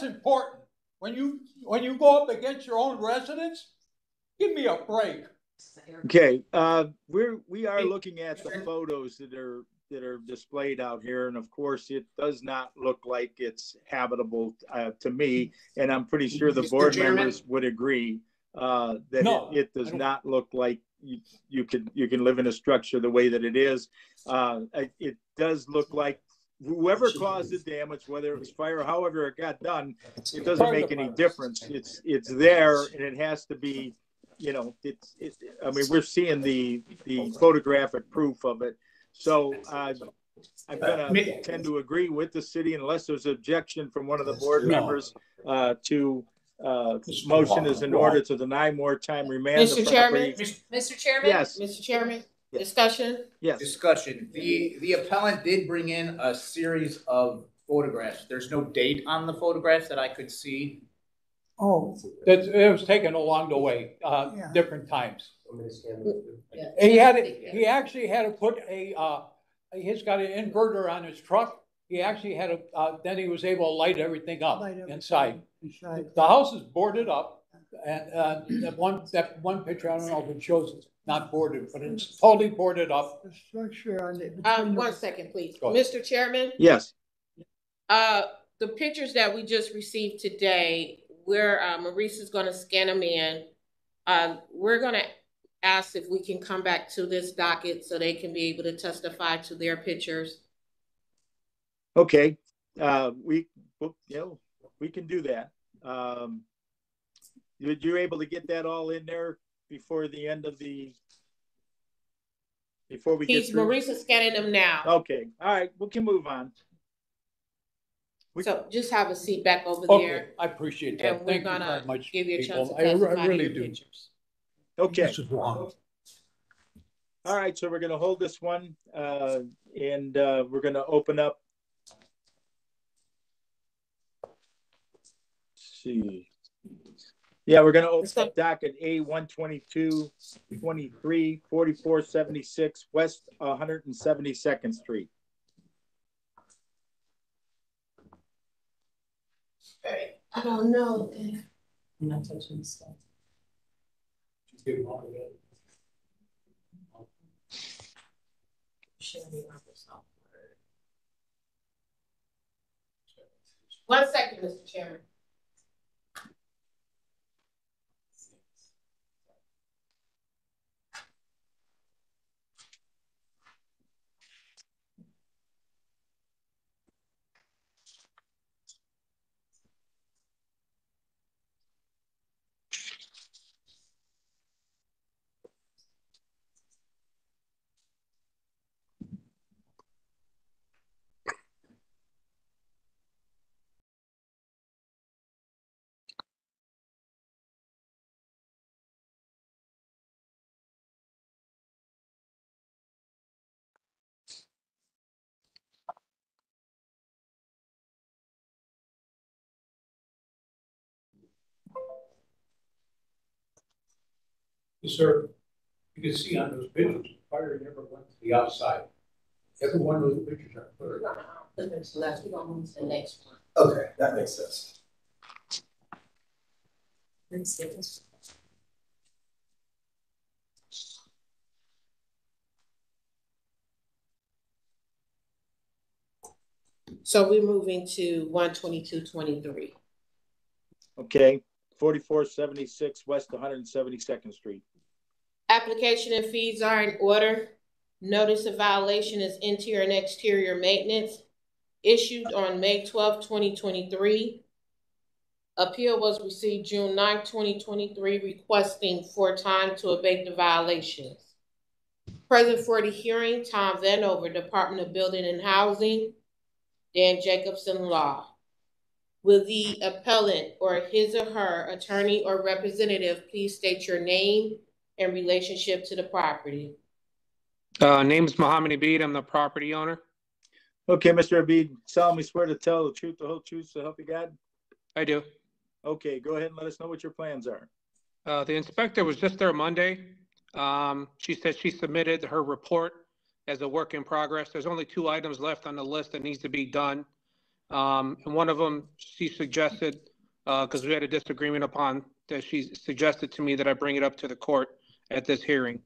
important. When you go up against your own residents, give me a break. Okay, we are looking at the photos that are displayed out here, and of course, it does not look like it's habitable to me, and I'm pretty sure the board members would agree that it does not look like you can live in a structure the way that it is. It does look like whoever caused the damage, whether it was fire, however it got done, it doesn't make any difference. It's there, and it has to be, you know, I mean, we're seeing the photographic proof of it. So I'm gonna tend to agree with the city unless there's objection from one of the board members to motion is in order to deny more time remand. Mr. Chairman, Mr. Chairman? Yes. Mr. Chairman, discussion? Yes. Discussion. The appellant did bring in a series of photographs. There's no date on the photographs that I could see. Oh, It was taken along the way, different times. Yeah. He actually had to put he's got an inverter on his truck. He actually had then he was able to light everything up inside. The house is boarded up, and that one picture, I don't know if it shows it's not boarded, but it's totally boarded up. the structure on it. 1 second, please. Go ahead. Mr. Chairman? Yes. The pictures that we just received today, where Maurice is gonna scan them in, we're gonna ask if we can come back to this docket so they can be able to testify to their pictures. Okay, we can do that. You're able to get that all in there before the end of before we get through? Maurice is scanning them now. Okay, all right, we can move on. So just have a seat back over Okay, there. I appreciate that. And we're Thank you gonna very much, give you a chance people. to testify I really to your do. pictures. Okay. This is wrong. All right, so we're gonna hold this one, and we're gonna open up. Let's see. Yeah, we're gonna open up docket A 122-23 4476 West 172nd Street. I don't know. I'm not touching this stuff. One second, Mr. Chairman. Yes, sir. You can see on those pictures, the fire never went to the outside. Every one of those pictures are clear. The next last, we're gonna move to the next one. Okay, that makes sense. So we're moving to 122-23. Okay, 4476 West 172nd Street. Application and fees are in order. Notice of violation is interior and exterior maintenance issued on May 12, 2023. Appeal was received June 9, 2023, requesting for time to abate the violations. Present for the hearing, Tom Vanover, Department of Building and Housing, Dan Jacobson Law. Will the appellant or his or her attorney or representative please state your name and relationship to the property? Name is Mohammed Abid. I'm the property owner. Okay, Mr. Abid, solemnly swear to tell the truth, the whole truth, so help you God? I do. Okay, go ahead and let us know what your plans are. The inspector was just there Monday. She said she submitted her report as a work in progress. There's only 2 items left on the list that needs to be done. And one of them she suggested, because we had a disagreement upon, that she suggested to me that I bring it up to the court at this hearing.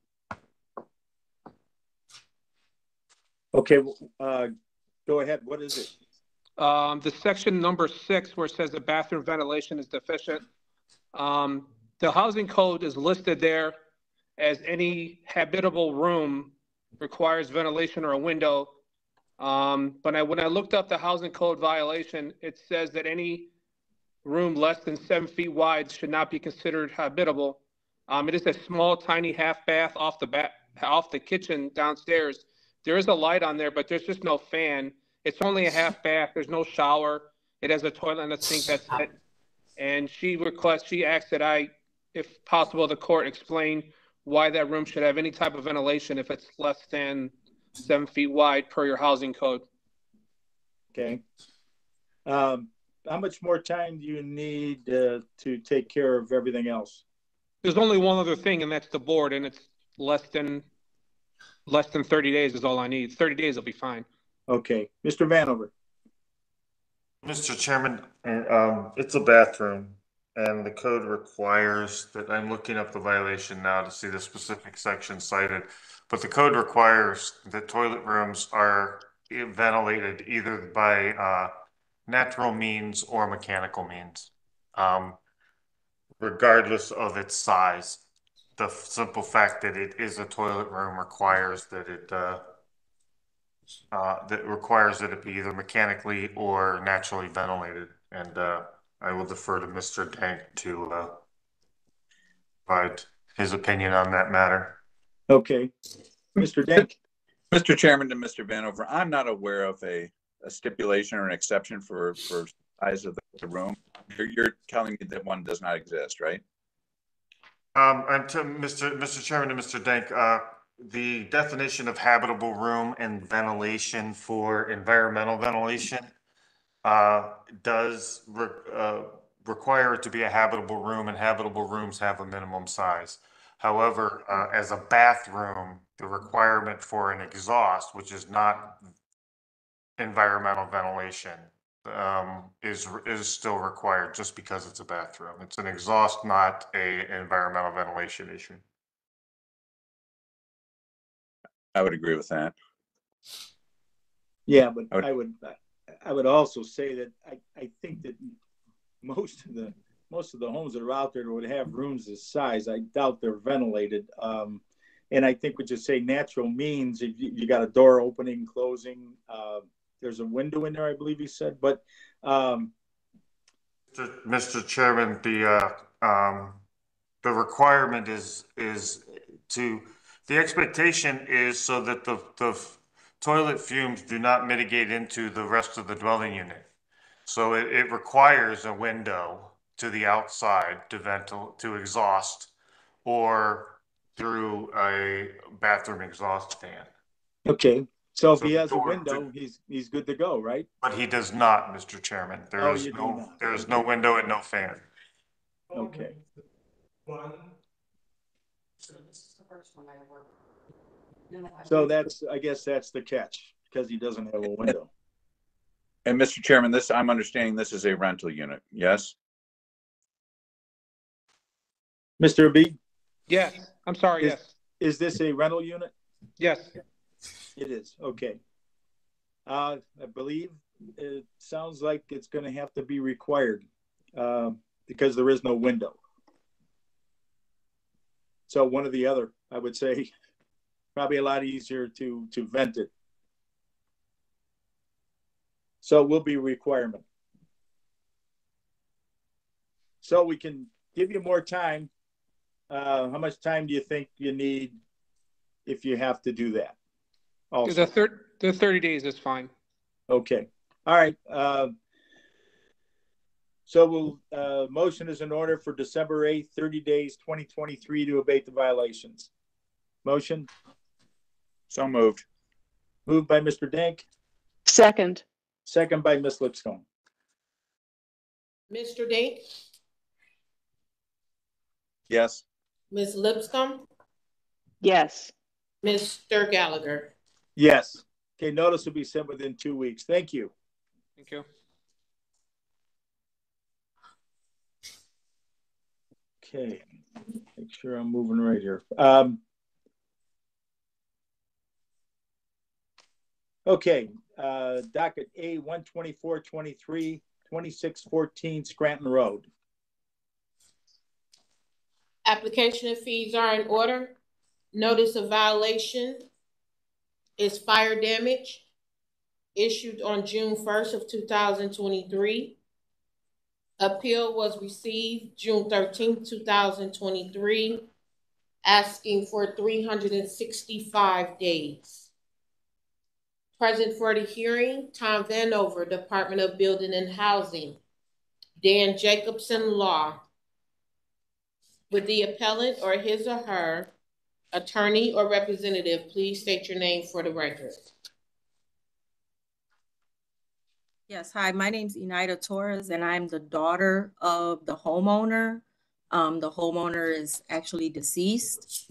Okay, go ahead. What is it? The section number 6, where it says the bathroom ventilation is deficient. The housing code is listed there as any habitable room requires ventilation or a window But when I looked up the housing code violation, it says that any room less than 7 feet wide should not be considered habitable. It is a small, tiny half bath off the kitchen downstairs. There is a light on there, but there's just no fan. It's only a half bath. There's no shower. It has a toilet and a sink. That's it. And she asked that if possible, the court explain why that room should have any type of ventilation if it's less than 7 feet wide per your housing code. Okay. How much more time do you need to take care of everything else? There's only one other thing, and that's the board, and it's less than 30 days is all I need. 30 days will be fine. Okay. Mr. Vanover. Mr. Chairman, it's a bathroom, and the code requires that I'm looking up the violation now to see the specific section cited, but the code requires that toilet rooms are ventilated either by natural means or mechanical means, regardless of its size. The simple fact that it is a toilet room requires that it be either mechanically or naturally ventilated. And I will defer to Mr. Dank to provide his opinion on that matter. Okay. Mr. Dank. Mr. Chairman, to Mr. Vanover, I'm not aware of a stipulation or an exception for size of the room. You're telling me that one does not exist, right? And to Mr. Chairman and Mr. Dank, the definition of habitable room and ventilation for environmental ventilation does require it to be a habitable room, and habitable rooms have a minimum size. However, as a bathroom, the requirement for an exhaust, which is not environmental ventilation, is still required just because it's a bathroom. It's an exhaust, not an environmental ventilation issue. I would agree with that. Yeah, but I would also say that I think that most of the homes that are out there that would have rooms this size, I doubt they're ventilated. And I think what you say natural means if you got a door opening, closing, there's a window in there, I believe he said, but Mr. Chairman, the requirement is the expectation is so that the toilet fumes do not mitigate into the rest of the dwelling unit. So it requires a window to the outside to exhaust, or through a bathroom exhaust fan. Okay. So if he has a window, he's good to go, right? But he does not, Mr. Chairman. There is no window and no fan. Okay. So I guess that's the catch, because he doesn't have a window. And Mr. Chairman, I'm understanding this is a rental unit, yes? Mr. Abid? Yes, I'm sorry, yes. Is this a rental unit? Yes. It is, okay. I believe it sounds like it's going to have to be required because there is no window. So one or the other, I would say, probably a lot easier to vent it. So it will be a requirement. So we can give you more time. How much time do you think you need if you have to do that? Also. The 30 days is fine. Okay. All right. So motion is in order for December 8th, 30 days, 2023 to abate the violations. Motion? So moved. Moved by Mr. Dank. Second. Second by Ms. Lipscomb. Mr. Dank? Yes. Ms. Lipscomb? Yes. Mr. Gallagher? Yes. Okay, notice will be sent within 2 weeks. Thank you. Thank you. Okay, make sure I'm moving right here. Okay, docket A 12423, 2614 Scranton Road. Application and fees are in order. Notice of violation is fire damage. issued on June 1st of 2023. Appeal was received June 13th, 2023, asking for 365 days. Present for the hearing, Tom Vanover, Department of Building and Housing. Dan Jacobson, Law. Would the appellant or his or her attorney or representative please state your name for the record? Yes, hi, my name's Enaida Torres, and I'm the daughter of the homeowner. The homeowner is actually deceased.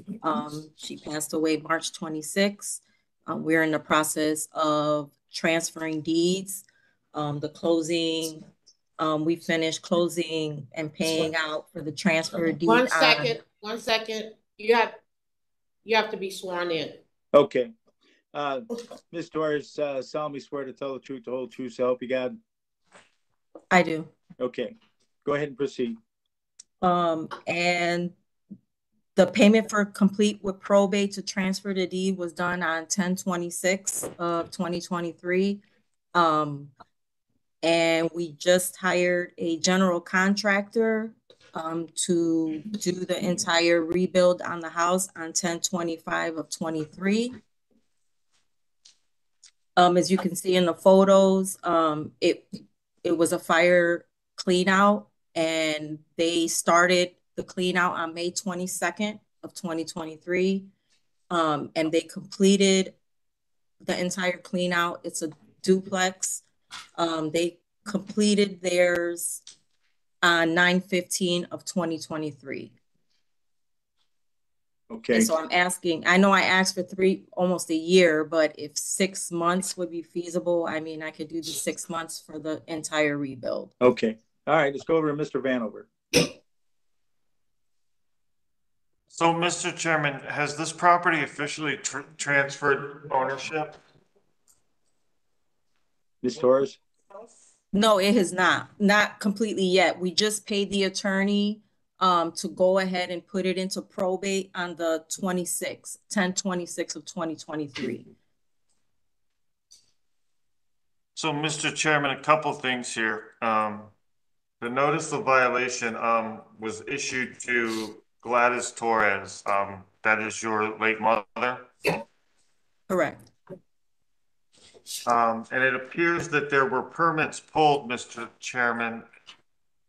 She passed away March 26th. We're in the process of transferring deeds. The closing, we finished closing and paying out for the transfer deed. One second. You have to be sworn in. Okay. Ms. Torres, solemnly swear to tell the truth, the whole truth, so help you God. I do. Okay. Go ahead and proceed. And the payment for complete with probate to transfer the deed was done on 10/26 of 2023. And we just hired a general contractor to do the entire rebuild on the house on 10/25 of 23. As you can see in the photos, it was a fire clean out, and they started the clean out on May 22nd of 2023. And they completed the entire clean out. It's a duplex. They completed theirs on 9/15 of 2023. Okay. And so I'm asking, I know I asked for almost a year, but if 6 months would be feasible, I mean, I could do the 6 months for the entire rebuild. Okay. All right, let's go over to Mr. Vanover. So, Mr. Chairman, has this property officially transferred ownership? Ms. Torres? No, it has not completely yet. We just paid the attorney to go ahead and put it into probate on the 10/26 of 2023. So, Mr. Chairman, a couple things here. The notice of violation was issued to Gladys Torres. That is your late mother? Correct. And it appears that there were permits pulled, Mr. Chairman,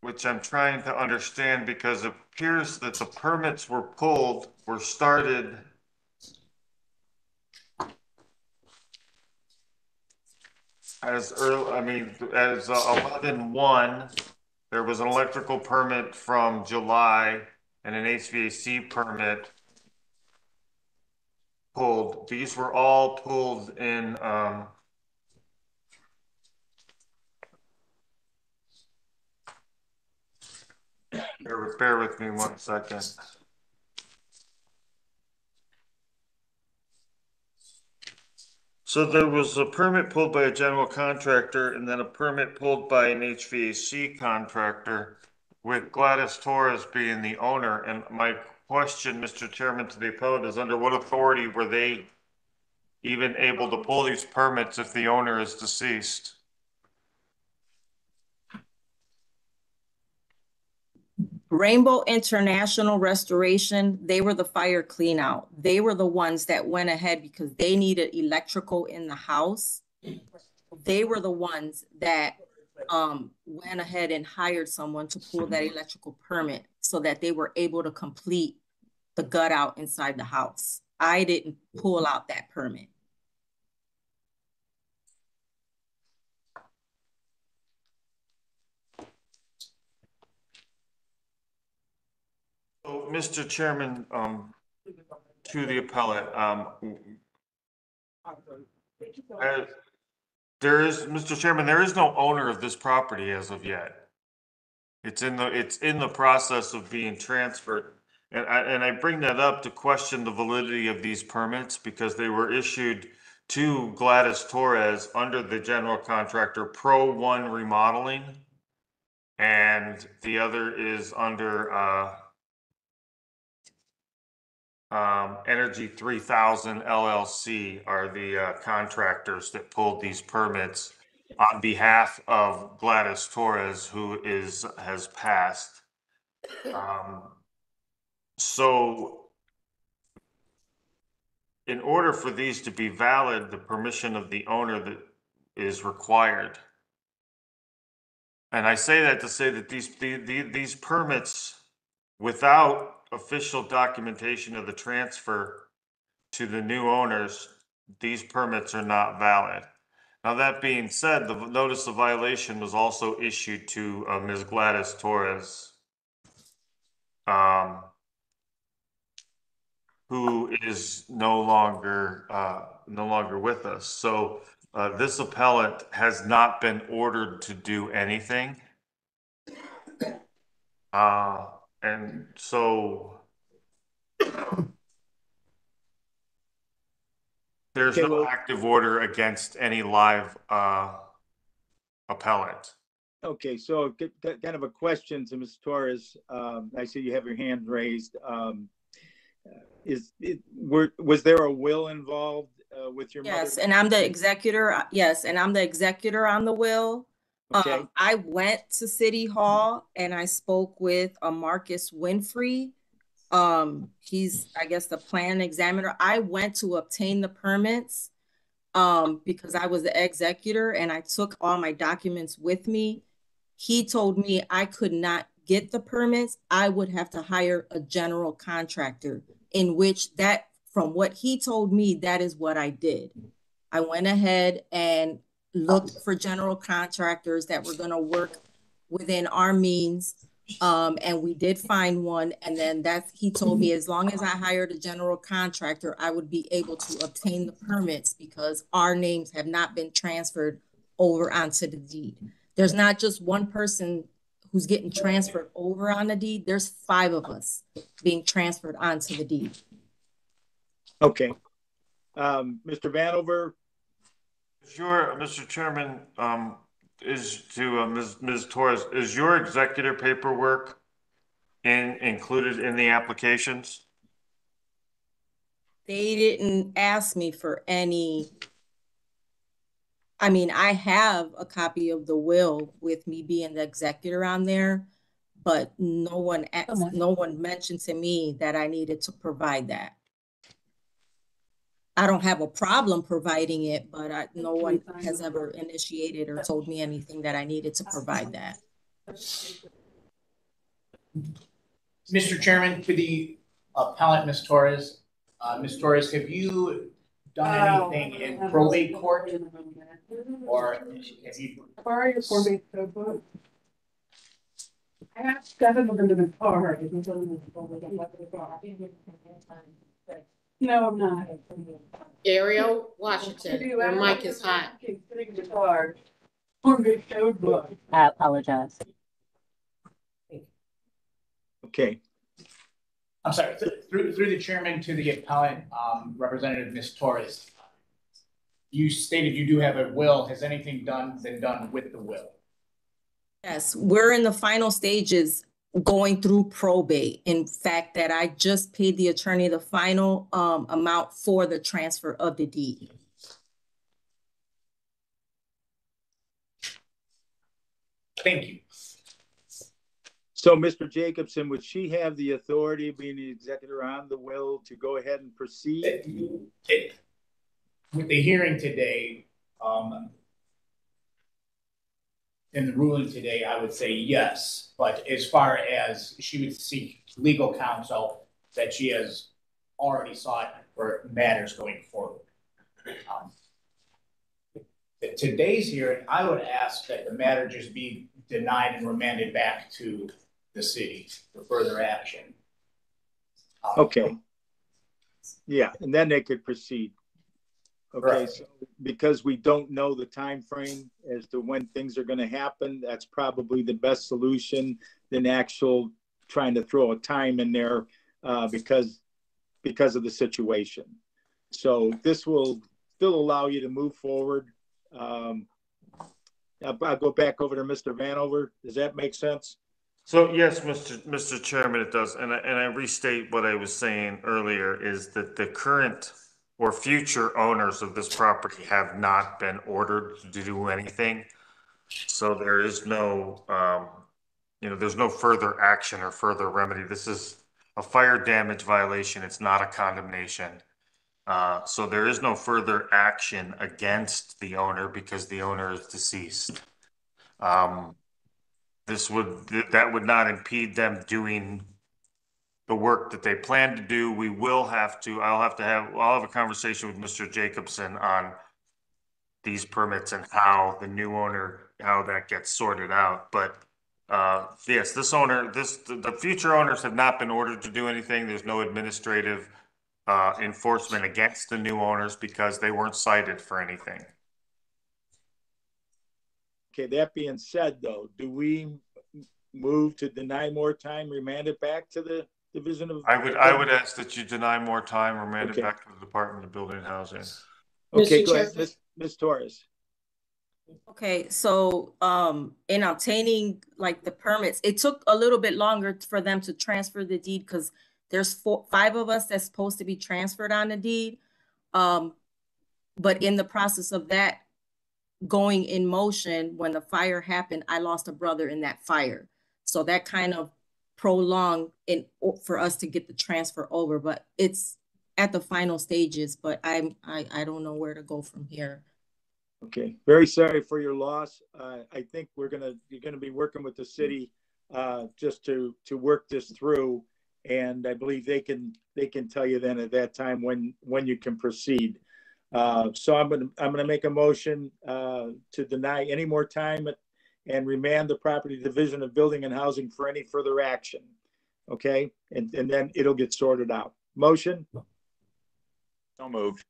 which I'm trying to understand because it appears that the permits were started as early, as 11/1. There was an electrical permit from July and an HVAC permit pulled. These were all pulled in bear with me 1 second. So there was a permit pulled by a general contractor and then a permit pulled by an HVAC contractor, with Gladys Torres being the owner. And my question, Mr. Chairman, to the appellate is, under what authority were they even able to pull these permits if the owner is deceased? Rainbow International Restoration, they were the fire clean out. They were the ones that went ahead because they needed electrical in the house. They were the ones that went ahead and hired someone to pull that electrical permit so that they were able to complete the gut out inside the house. I didn't pull out that permit. So, Mr. Chairman, to the appellate, Mr. Chairman, there is no owner of this property as of yet. It's in the process of being transferred. And I bring that up to question the validity of these permits because they were issued to Gladys Torres under the general contractor Pro One Remodeling. And the other is under Energy 3000 LLC are the contractors that pulled these permits on behalf of Gladys Torres, who has passed. So in order for these to be valid, the permission of the owner that is required. And I say that to say that these permits, without official documentation of the transfer to the new owners, these permits are not valid. Now, that being said, the notice of violation was also issued to Ms. Gladys Torres, who is no longer with us. So this appellant has not been ordered to do anything. And so there's no active order against any live appellant. Okay, so kind of a question to Ms. Torres. I see you have your hand raised. Was there a will involved with your mother? Yes, and I'm the executor. Yes, and I'm the executor on the will. Okay. I went to City Hall and I spoke with Marcus Winfrey. He's, I guess, the plan examiner. I went to obtain the permits because I was the executor and I took all my documents with me. He told me I could not get the permits. I would have to hire a general contractor, in which that, from what he told me, that is what I did. I went ahead and looked for general contractors that were going to work within our means. And we did find one. And then he told me as long as I hired a general contractor, I would be able to obtain the permits because our names have not been transferred over onto the deed. There's not just one person who's getting transferred over on the deed. There's 5 of us being transferred onto the deed. Okay. Mr. Vanover? Sure, Mr. Chairman, is to Ms. Torres, is your executor paperwork included in the applications? They didn't ask me for any. I mean, I have a copy of the will with me being the executor on there, but no one mentioned to me that I needed to provide that. I don't have a problem providing it, but no one has ever initiated or told me anything that I needed to provide that. Mr. Chairman, to the appellant, Ms. Torres. Ms. Torres, have you done anything in probate court? Or have you? Probate court. I have 7 of them in the car. No, I'm not. Ariel Washington, your mic is hot. I apologize. Okay. I'm sorry, through the chairman to the appellant, Representative Ms. Torres. You stated you do have a will. Has anything been done with the will? Yes, we're in the final stages going through probate. In fact, that I just paid the attorney the final amount for the transfer of the deed. Thank you. So, Mr. Jacobson, would she have the authority, being the executor on the will, to go ahead and proceed? With the hearing today, in the ruling today, I would say yes. But as far as she would seek legal counsel that she has already sought for matters going forward. Today's hearing, I would ask that the matter just be denied and remanded back to the city for further action. Okay. Yeah, and then they could proceed. Okay, right. So because we don't know the time frame as to when things are going to happen, that's probably the best solution than actual trying to throw a time in there because of the situation. So this will still allow you to move forward. I'll go back over to Mr. Vanover. Does that make sense? So yes, Mr. Chairman, it does. And I restate what I was saying earlier is that the current or future owners of this property have not been ordered to do anything. So there is no, there's no further action or further remedy. This is a fire damage violation. It's not a condemnation. So there is no further action against the owner because the owner is deceased. That would not impede them doing the work that they plan to do. I'll have a conversation with Mr. Jacobson on these permits and how that gets sorted out. But yes, the future owners have not been ordered to do anything. There's no administrative enforcement against the new owners because they weren't cited for anything. Okay, that being said, though, do we move to deny more time, remand it back to the Division of? I would ask that you deny more time, remand it back to the Department of Building and Housing. Okay, go ahead, Ms. Torres. Okay, so in obtaining like the permits, it took a little bit longer for them to transfer the deed because there's 5 of us that's supposed to be transferred on the deed. But in the process of that going in motion, when the fire happened, I lost a brother in that fire. So that kind of prolonged for us to get the transfer over, but it's at the final stages, but I don't know where to go from here. Okay, very sorry for your loss. I think you're gonna be working with the city just to work this through, and I believe they can tell you then at that time when you can proceed. So I'm gonna make a motion to deny any more time and remand the property Division of Building and Housing for any further action. Okay, and then it'll get sorted out. Motion. So moved.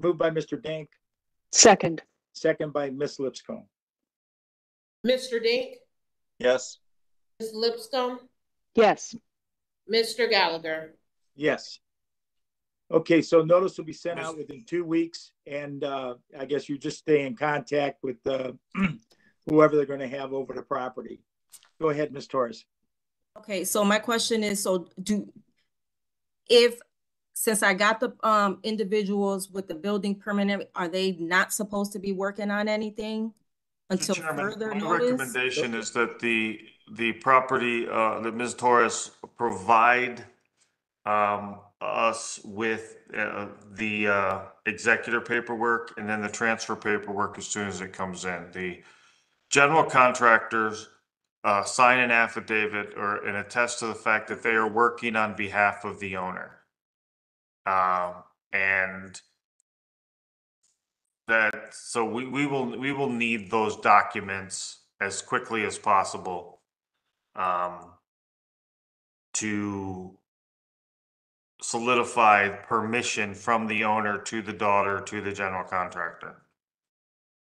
Moved by Mr. Dank. Second. Second by Ms. Lipscomb. Mr. Dink, Yes. Ms. Lipscomb, Yes. Mr. Gallagher. Yes. Okay, so notice will be sent out within 2 weeks, and I guess you just stay in contact with whoever they're going to have over the property. Go ahead, Ms. Torres. Okay, so my question is, since I got the individuals with the building permit, are they not supposed to be working on anything until further notice? My recommendation is that the property that Ms. Torres provide us with the executor paperwork and then the transfer paperwork as soon as it comes in. The general contractors sign an affidavit and attest to the fact that they are working on behalf of the owner. And so we will need those documents as quickly as possible to solidify permission from the owner to the daughter to the general contractor.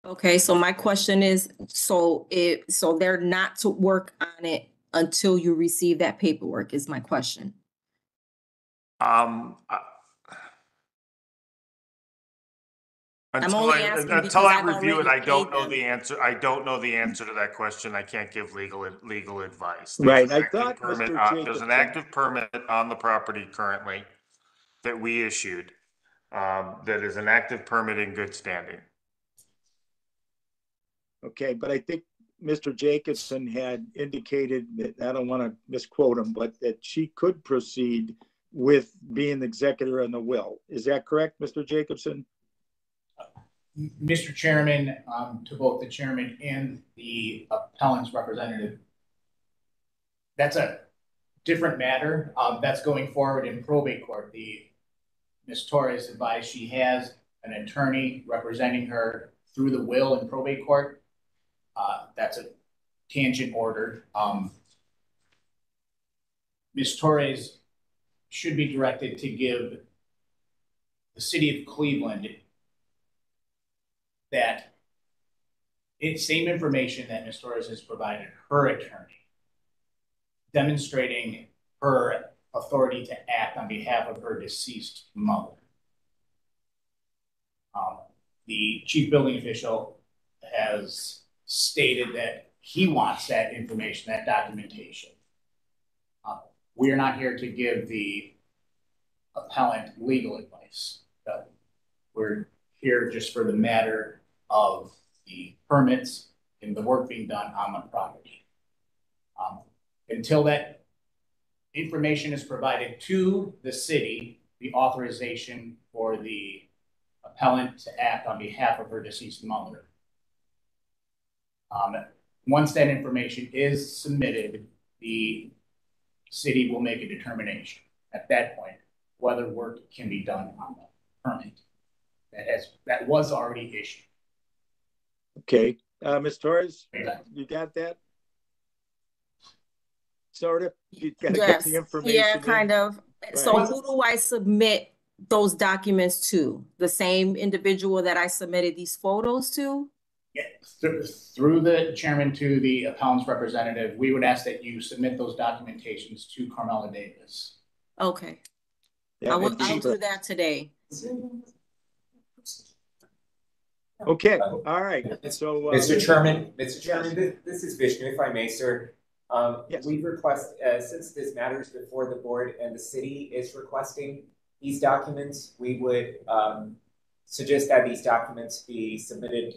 Okay, so my question is, so they're not to work on it until you receive that paperwork is my question. Until I review it, I don't know the answer. I don't know the answer to that question. I can't give legal advice. Right. I thought there's an active permit on the property currently that we issued. That is an active permit in good standing. Okay, but I think Mr. Jacobson had indicated that, I don't want to misquote him, but that she could proceed with being the executor on the will. Is that correct, Mr. Jacobson? Mr. Chairman, to both the chairman and the appellant's representative, that's a different matter. That's going forward in probate court. Ms. Torres advised she has an attorney representing her through the will in probate court. That's a tangent order. Ms. Torres should be directed to give the city of Cleveland that same information that Ms. Torres has provided her attorney, demonstrating her authority to act on behalf of her deceased mother. The chief building official has stated that he wants that information, that documentation. We are not here to give the appellant legal advice. We're here just for the matter of the permits and the work being done on the property. Until that information is provided to the city, the authorization for the appellant to act on behalf of her deceased mother. Once that information is submitted, the city will make a determination at that point whether work can be done on the permit that was already issued. Okay, Ms. Torres, you got that? Sort of. You got to get the information. Yeah, kind of. Right. So who do I submit those documents to? The same individual that I submitted these photos to? Yeah, through the chairman to the appellant's representative, we would ask that you submit those documentations to Carmela Davis. Okay. Yeah, I'll do that today. Okay, all right. So, Mr. Chairman, this is Vishnu, if I may, sir. Yes. We request, since this matters before the board and the city is requesting these documents, we would suggest that these documents be submitted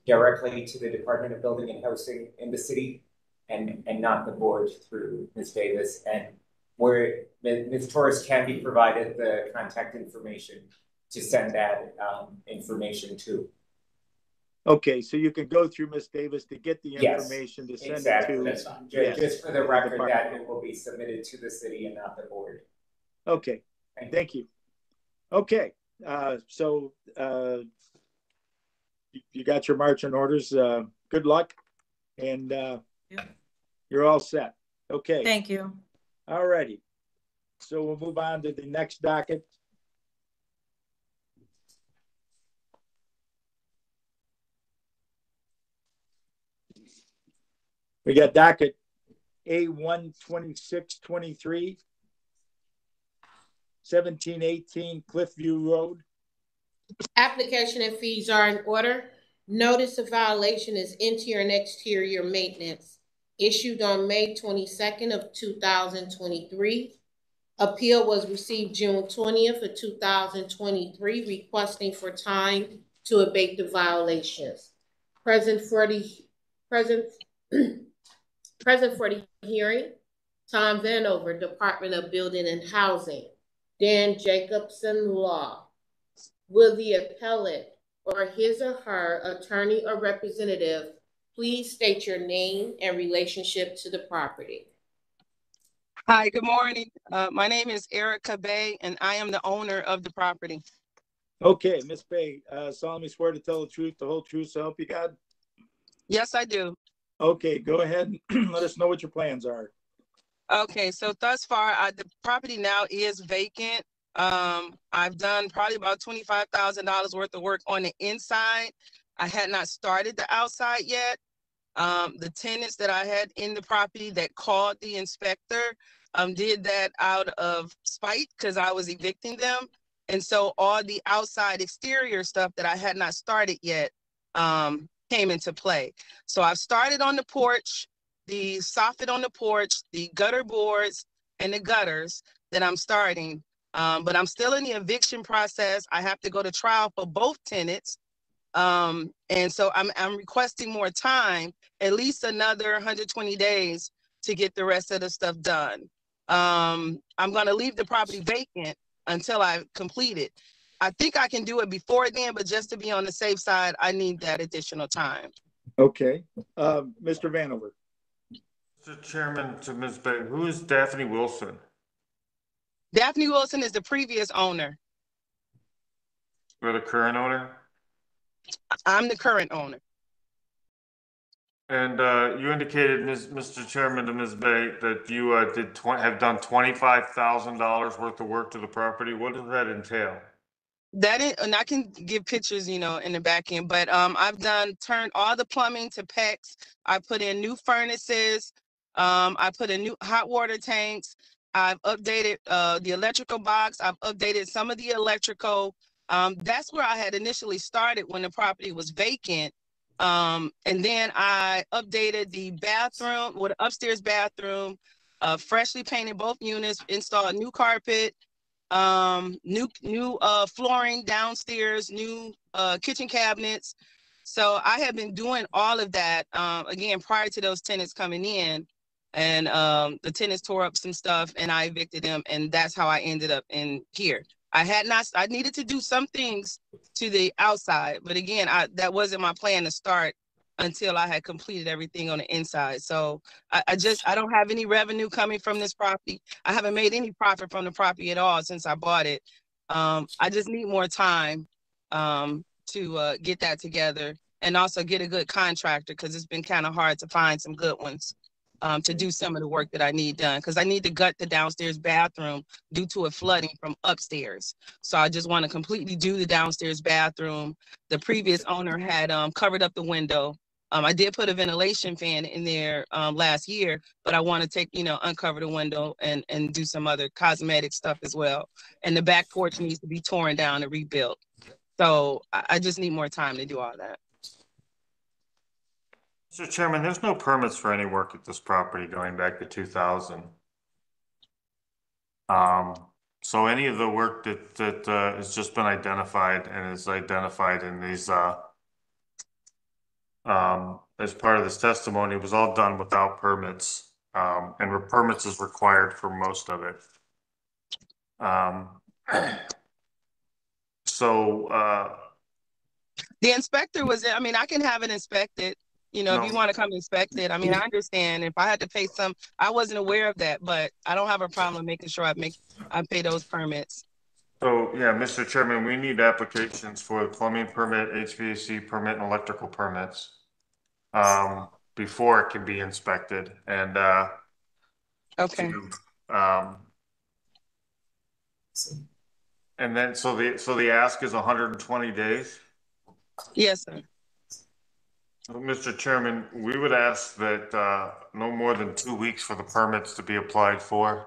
directly to the Department of Building and Housing in the city and not the board through Ms. Davis, and where Ms. Torres can be provided the contact information to send that information to. Okay, so you can go through Ms. Davis to get the information to send it to. That's fine. Just for the record that it will be submitted to the city and not the board. Okay, thank you. Okay, so you got your marching orders. Good luck, and you're all set. Okay. Thank you. All righty. So we'll move on to the next docket. We got docket A12623, 1718 Cliffview Road. Application and fees are in order. Notice of violation is interior and exterior maintenance issued on May 22nd of 2023. Appeal was received June 20th of 2023, requesting for time to abate the violations. Present for the hearing, Tom Vanover, Department of Building and Housing. Dan Jacobson, Law. Will the appellant or his or her attorney or representative please state your name and relationship to the property? Hi, good morning. My name is Erica Bay, and I am the owner of the property. Okay, Ms. Bay, solemnly swear to tell the truth, the whole truth, so help you God? Yes, I do. Okay, go ahead and let us know what your plans are. Okay, so thus far, the property now is vacant. I've done probably about $25,000 worth of work on the inside. I had not started the outside yet. The tenants that I had in the property that called the inspector did that out of spite because I was evicting them. And so all the outside exterior stuff that I had not started yet came into play. So I've started on the porch, the soffit on the porch, the gutter boards, and the gutters that I'm starting. But I'm still in the eviction process. I have to go to trial for both tenants. And so I'm requesting more time, at least another 120 days to get the rest of the stuff done. I'm going to leave the property vacant until I complete it. I think I can do it before then, but just to be on the safe side, I need that additional time. Okay. Mr. Vanover. Mr. Chairman, to Ms. Bay, who is Daphne Wilson? Daphne Wilson is the previous owner. Or the current owner? I'm the current owner. And you indicated, Mr. Chairman, to Ms. Bay, that you have done $25,000 worth of work to the property. What does that entail? And I can give pictures, in the back end, but I've turned all the plumbing to PEX. I put in new furnaces. I put in new hot water tanks. I've updated the electrical box. I've updated some of the electrical. That's where I had initially started when the property was vacant. And then I updated the bathroom, with upstairs bathroom, freshly painted both units, installed new carpet, new flooring downstairs, new kitchen cabinets. So I have been doing all of that, again, prior to those tenants coming in. And the tenants tore up some stuff and I evicted them, and that's how I ended up in here. I needed to do some things to the outside, but again, that wasn't my plan to start until I had completed everything on the inside. So I don't have any revenue coming from this property. I haven't made any profit from the property at all since I bought it. I just need more time to get that together, and also get a good contractor, because it's been kind of hard to find some good ones to do some of the work that I need done, because I need to gut the downstairs bathroom due to a flooding from upstairs. So I just want to completely do the downstairs bathroom. The previous owner had covered up the window. I did put a ventilation fan in there last year, but I want to uncover the window and do some other cosmetic stuff as well. And the back porch needs to be torn down and rebuilt. So I just need more time to do all that. Mr. Chairman, there's no permits for any work at this property going back to 2000. So any of the work that has just been identified and is identified in these as part of this testimony was all done without permits, and permits is required for most of it. The inspector was there. I mean, I can have it inspected. If you want to come inspect it, I mean, I understand. If I had to pay I wasn't aware of that, but I don't have a problem making sure I pay those permits. So yeah, Mr. Chairman, we need applications for the plumbing permit, HVAC permit, and electrical permits before it can be inspected. And okay. And then so the ask is 120 days. Yes, sir. Mr. Chairman, we would ask that no more than 2 weeks for the permits to be applied for.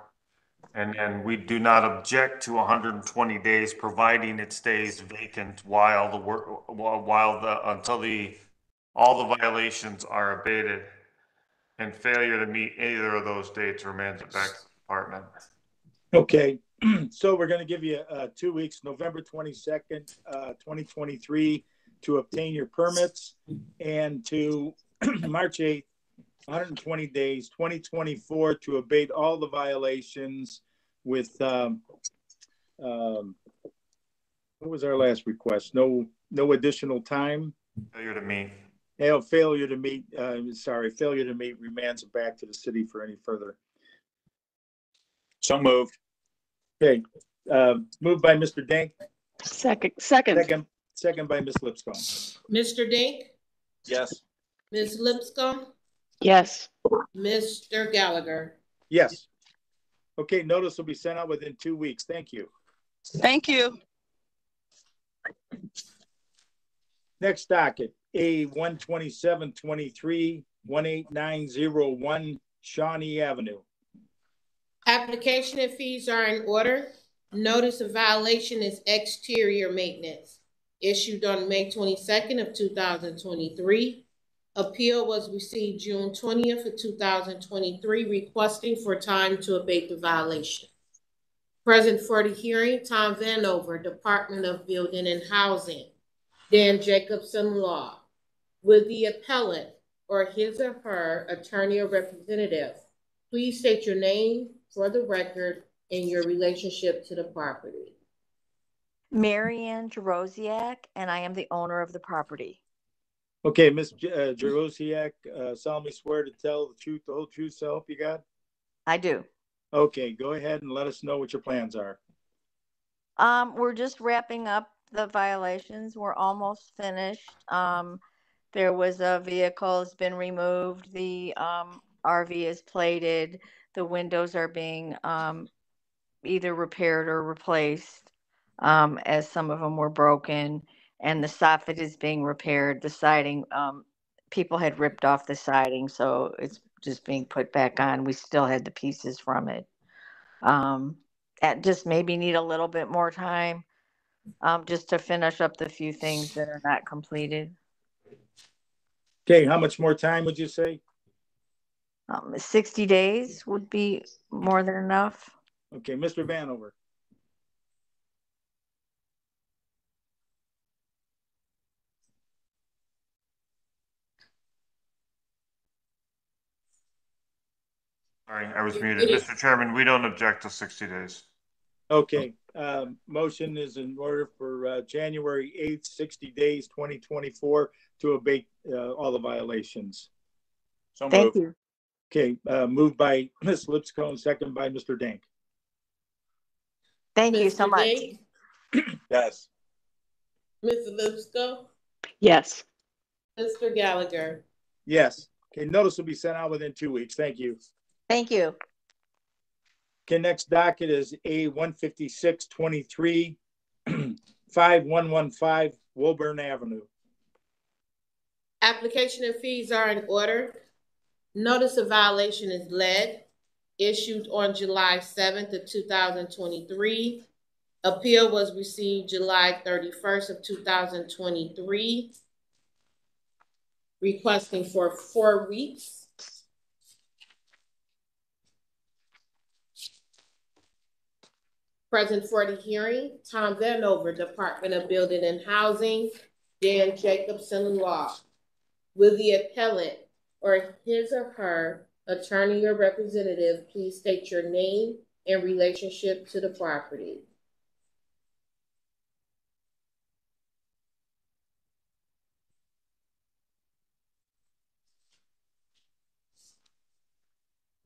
And we do not object to 120 days, providing it stays vacant while until all the violations are abated. And failure to meet either of those dates remands it back to the department. Okay, so we're going to give you 2 weeks, November 22nd, 2023, to obtain your permits, and to March 8th, 120 days, 2024, to abate all the violations with, what was our last request? No additional time? Failure to meet. Failure to meet remands it back to the city for any further. So moved. Okay, moved by Mr. Dink. Second by Ms. Lipscomb. Mr. Dink? Yes. Ms. Lipscomb? Yes. Mr. Gallagher? Yes. Okay, notice will be sent out within 2 weeks. Thank you. Thank you. Next docket, A12723, 18901 Shawnee Avenue. Application and fees are in order. Notice of violation is exterior maintenance. Issued on May 22nd of 2023. Appeal was received June 20th of 2023, requesting for time to abate the violation. Present for the hearing, Tom Vanover, Department of Building and Housing. Dan Jacobson Law. Will the appellant or his or her attorney or representative please state your name for the record and your relationship to the property? Marianne Jarosiak, and I am the owner of the property. Okay, Ms. Jarosiak, solemnly swear to tell the truth, the whole truth, so help you God? I do. Okay, go ahead and let us know what your plans are. We're just wrapping up the violations. We're almost finished. There was a vehicle has been removed. The RV is plated. The windows are being either repaired or replaced, as some of them were broken, and the soffit is being repaired. The siding, people had ripped off the siding, so it's just being put back on. We still had the pieces from it. Just maybe need a little bit more time, just to finish up the few things that are not completed. Okay, how much more time would you say? 60 days would be more than enough. Okay, Mr. Vanover. Sorry, I was muted. Mr. Chairman, we don't object to 60 days. Okay, motion is in order for January 8th, 60 days, 2024 to abate all the violations. So Thank moved. you. Okay, moved by Ms. Lipscomb, second by Mr. Dank. Thank you so Mr. much. Dake, Yes. Ms. Lipscomb, Yes. Mr. Gallagher. Yes. Okay, notice will be sent out within 2 weeks. Thank you. Thank you. Okay, next docket is A 15623, 5115 Woburn Avenue. Application and fees are in order. Notice of violation is lead, issued on July 7th of 2023. Appeal was received July 31st of 2023, requesting for 4 weeks. Present for the hearing, Tom Vanover, Department of Building and Housing, Dan Jacobson Law. Will the appellant or his or her attorney or representative please state your name and relationship to the property?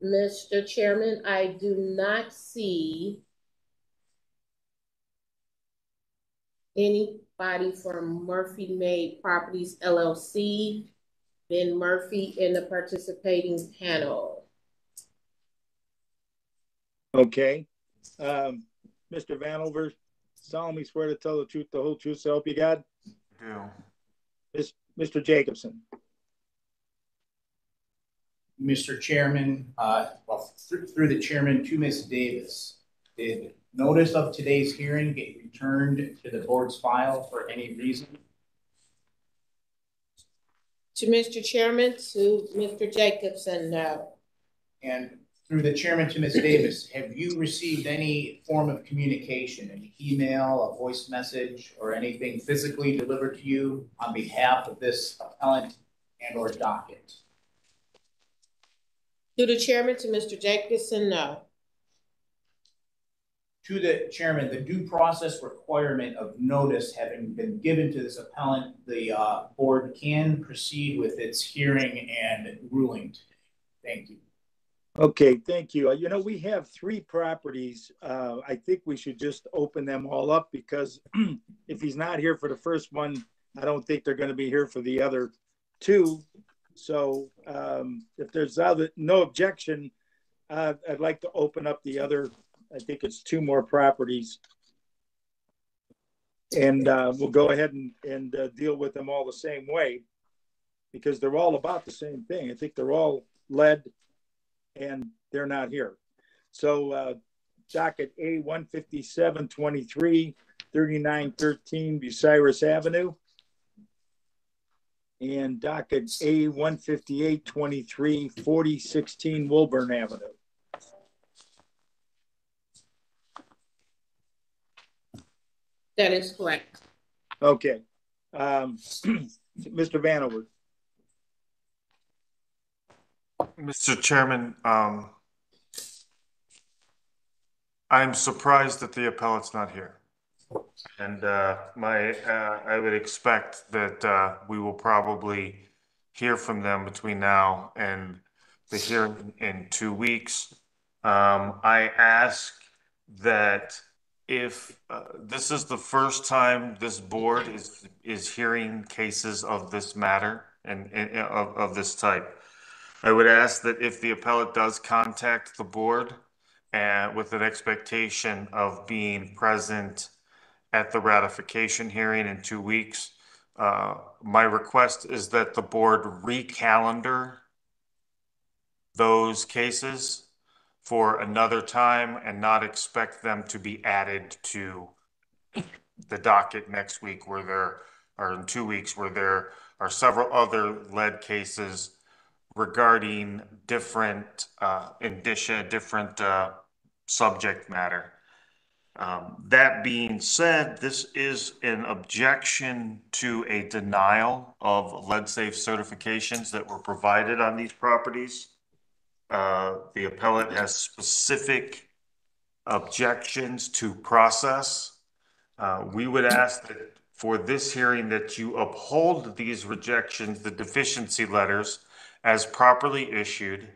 Mr. Chairman, I do not see anybody from Murphy Made Properties LLC, Ben Murphy in the participating panel. Okay. Mr. Vanover, solemnly swear to tell the truth, the whole truth, so help you God? I do. Mr. Jacobson. Mr. Chairman, through the chairman to Ms. Davis, did notice of today's hearing get returned to the board's file for any reason? To Mr. Chairman, to Mr. Jacobson, no. And through the chairman to Ms. Davis, have you received any form of communication, an email, a voice message, or anything physically delivered to you on behalf of this appellant and or docket? To the chairman, to Mr. Jacobson, no. To the chairman, the due process requirement of notice having been given to this appellant, the board can proceed with its hearing and ruling today. Thank you. Okay, thank you. You know, we have 3 properties. I think we should just open them all up because if he's not here for the first one, I don't think they're going to be here for the other 2. So if there's no objection, I'd like to open up the other, I think it's 2 more properties. And we'll go ahead and deal with them all the same way because they're all about the same thing. I think they're all lead and they're not here. So docket A 15723, 3913 Bucyrus Avenue. And docket A 15823, 4016 Woburn Avenue. That is correct. Okay. Mr. Vanover. Mr. Chairman, I'm surprised that the appellate's not here. And I would expect that we will probably hear from them between now and the hearing in 2 weeks. I ask that if this is the first time this board is hearing cases of this matter and of this type, I would ask that if the appellate does contact the board with an expectation of being present at the ratification hearing in 2 weeks, my request is that the board recalendar those cases for another time and not expect them to be added to the docket next week or in 2 weeks where they're are several other lead cases regarding different indicia, different subject matter. That being said, this is an objection to a denial of lead-safe certifications that were provided on these properties. The appellate has specific objections to process. We would ask that for this hearing that you uphold these rejections, the deficiency letters, as properly issued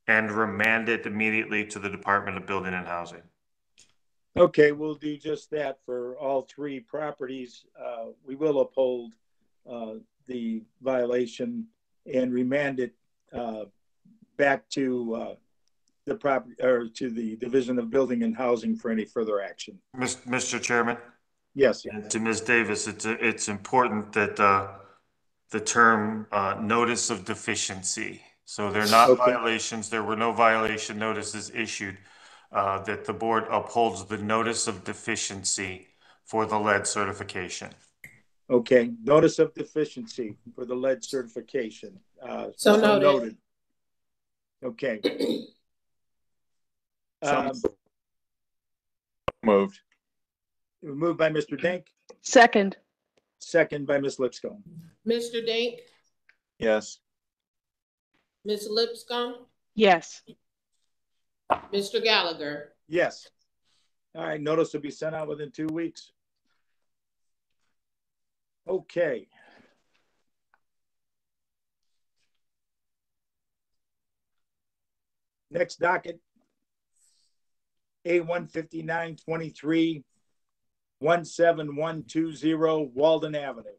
and remand it immediately to the Department of Building and Housing. Okay, we'll do just that for all three properties. We will uphold the violation and remand it back to the property or to the Division of Building and Housing for any further action. Mr. Chairman? Yes. And to Ms. Davis, it's important that the term notice of deficiency. So they're not violations. There were no violation notices issued. That the board upholds the notice of deficiency for the lead certification. Okay, notice of deficiency for the lead certification. So noted. Okay. Moved. Moved by Mr. Dink. Second. Second by Ms. Lipscomb. Mr. Dink, Yes. Ms. Lipscomb, Yes. Mr. Gallagher. Yes. All right, notice will be sent out within 2 weeks. Okay. Next docket, A15923, 17120 Walden Avenue.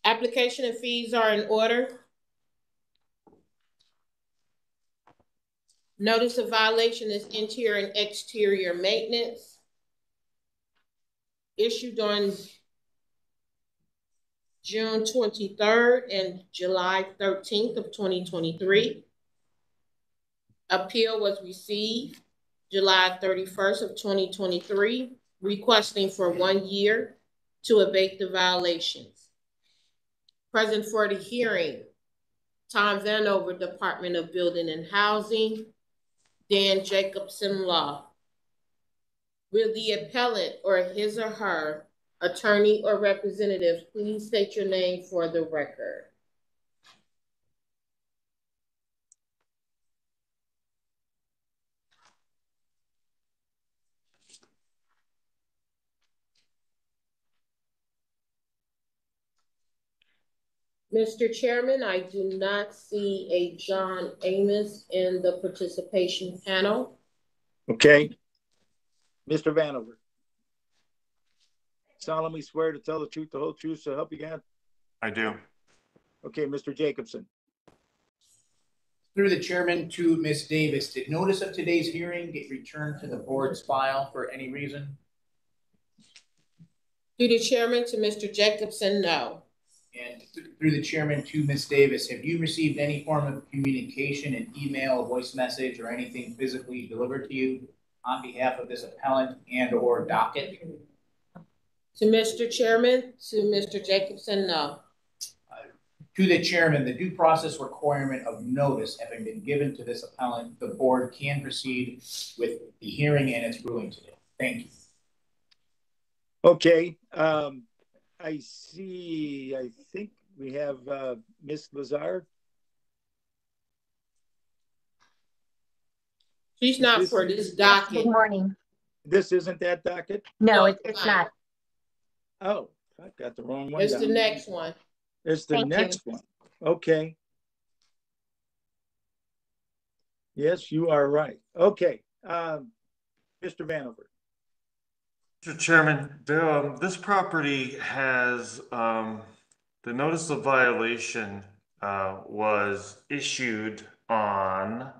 Application and fees are in order. Notice of violation is interior and exterior maintenance. Issued on June 23rd and July 13th of 2023. Appeal was received July 31st of 2023, requesting for 1 year to abate the violations. Present for the hearing, Tom Vanover, Department of Building and Housing, Dan Jacobson Law. Will the appellant or his or her attorney or representative please state your name for the record? Mr. Chairman, I do not see a John Amos in the participation panel. Okay. Mr. Vanover. Solemnly swear to tell the truth, the whole truth, so help you God? I do. Okay, Mr. Jacobson. Through the chairman to Ms. Davis, did notice of today's hearing get returned to the board's file for any reason? Through the chairman to Mr. Jacobson, no. And through the chairman to Ms. Davis, have you received any form of communication, an email, a voice message, or anything physically delivered to you on behalf of this appellant and or docket? To Mr. Chairman, to Mr. Jacobson, no. To the chairman, the due process requirement of notice having been given to this appellant, the board can proceed with the hearing and its ruling today. Thank you. Okay. I see, I think we have Ms. Lazar. She's not for this docket. Good morning. This isn't that docket? No, it's not. Oh, I got the wrong one. It's the next one. It's the next one. Okay. Yes, you are right. Okay. Mr. Vanover. Mr. Chairman, this property has, the notice of violation was issued on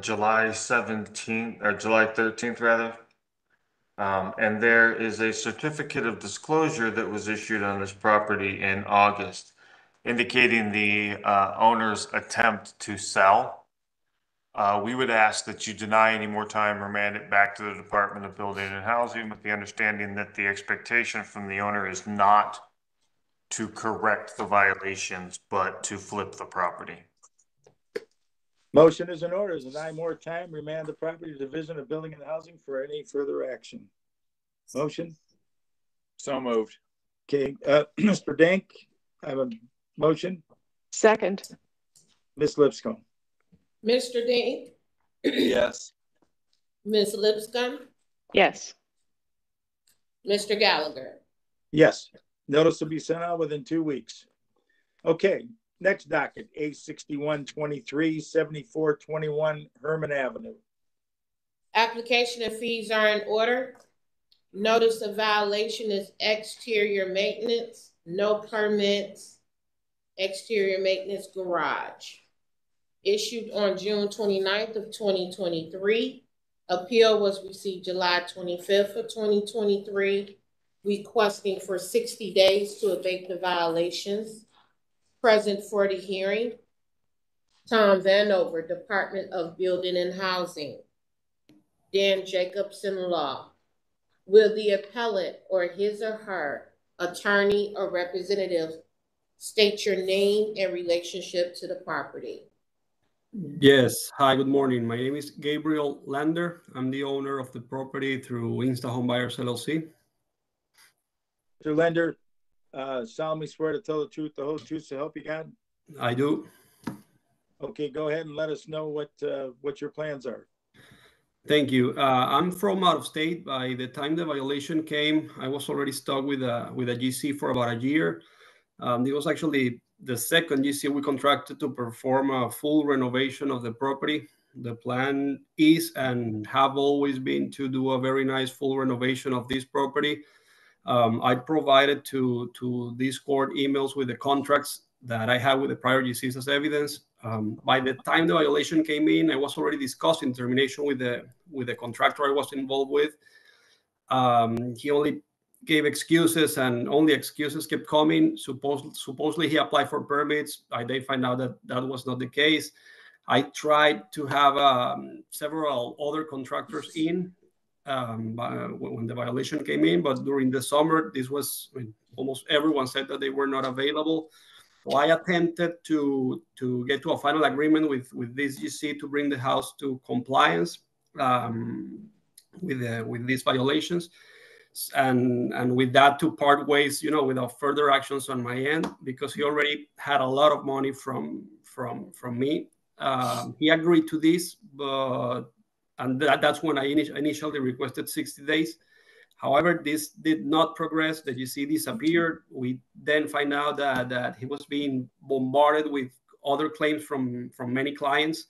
July 17th, or July 13th rather. And there is a certificate of disclosure that was issued on this property in August, indicating the owner's attempt to sell. We would ask that you deny any more time, remand it back to the Department of Building and Housing with the understanding that the expectation from the owner is not to correct the violations, but to flip the property. Motion is in order. Deny more time, remand the property to Division of Building and Housing for any further action. Motion? So moved. Okay, Mr. Dink, I have a motion. Second. Ms. Lipscomb. Mr. Dink, Yes. Ms. Lipscomb, Yes. Mr. Gallagher. Yes. Notice will be sent out within 2 weeks. Okay, next docket, A6123, 7421 Herman Avenue. Application and fees are in order. Notice of violation is exterior maintenance, no permits, exterior maintenance garage. Issued on June 29th of 2023. Appeal was received July 25th of 2023, requesting for 60 days to abate the violations. Present for the hearing, Tom Vanover, Department of Building and Housing. Dan Jacobson, Law. Will the appellant or his or her attorney or representative state your name and relationship to the property? Yes. Hi, good morning. My name is Gabriel Lander. I'm the owner of the property through Insta Home Buyers LLC. Mr. Lender, solemnly swear to tell the truth, the whole truth, so help you God? I do. Okay, go ahead and let us know what your plans are. Thank you. I'm from out of state. By the time the violation came, I was already stuck with a GC for about a year. It was actually the second GC we contracted to perform a full renovation of the property. The plan is and have always been to do a very nice full renovation of this property. I provided to this court emails with the contracts that I had with the prior GCs as evidence. By the time the violation came in, I was already discussing termination with the contractor I was involved with. He only gave excuses, and only excuses kept coming. Supposedly he applied for permits. I did find out that that was not the case. I tried to have several other contractors in when the violation came in, but during the summer, this was almost everyone said that they were not available. So I attempted to get to a final agreement with this GC to bring the house to compliance with these violations, and with that to part ways, without further actions on my end, because he already had a lot of money from me. He agreed to this, and that's when I initially requested 60 days. However, this did not progress. The GC disappeared. We then find out that he was being bombarded with other claims from many clients.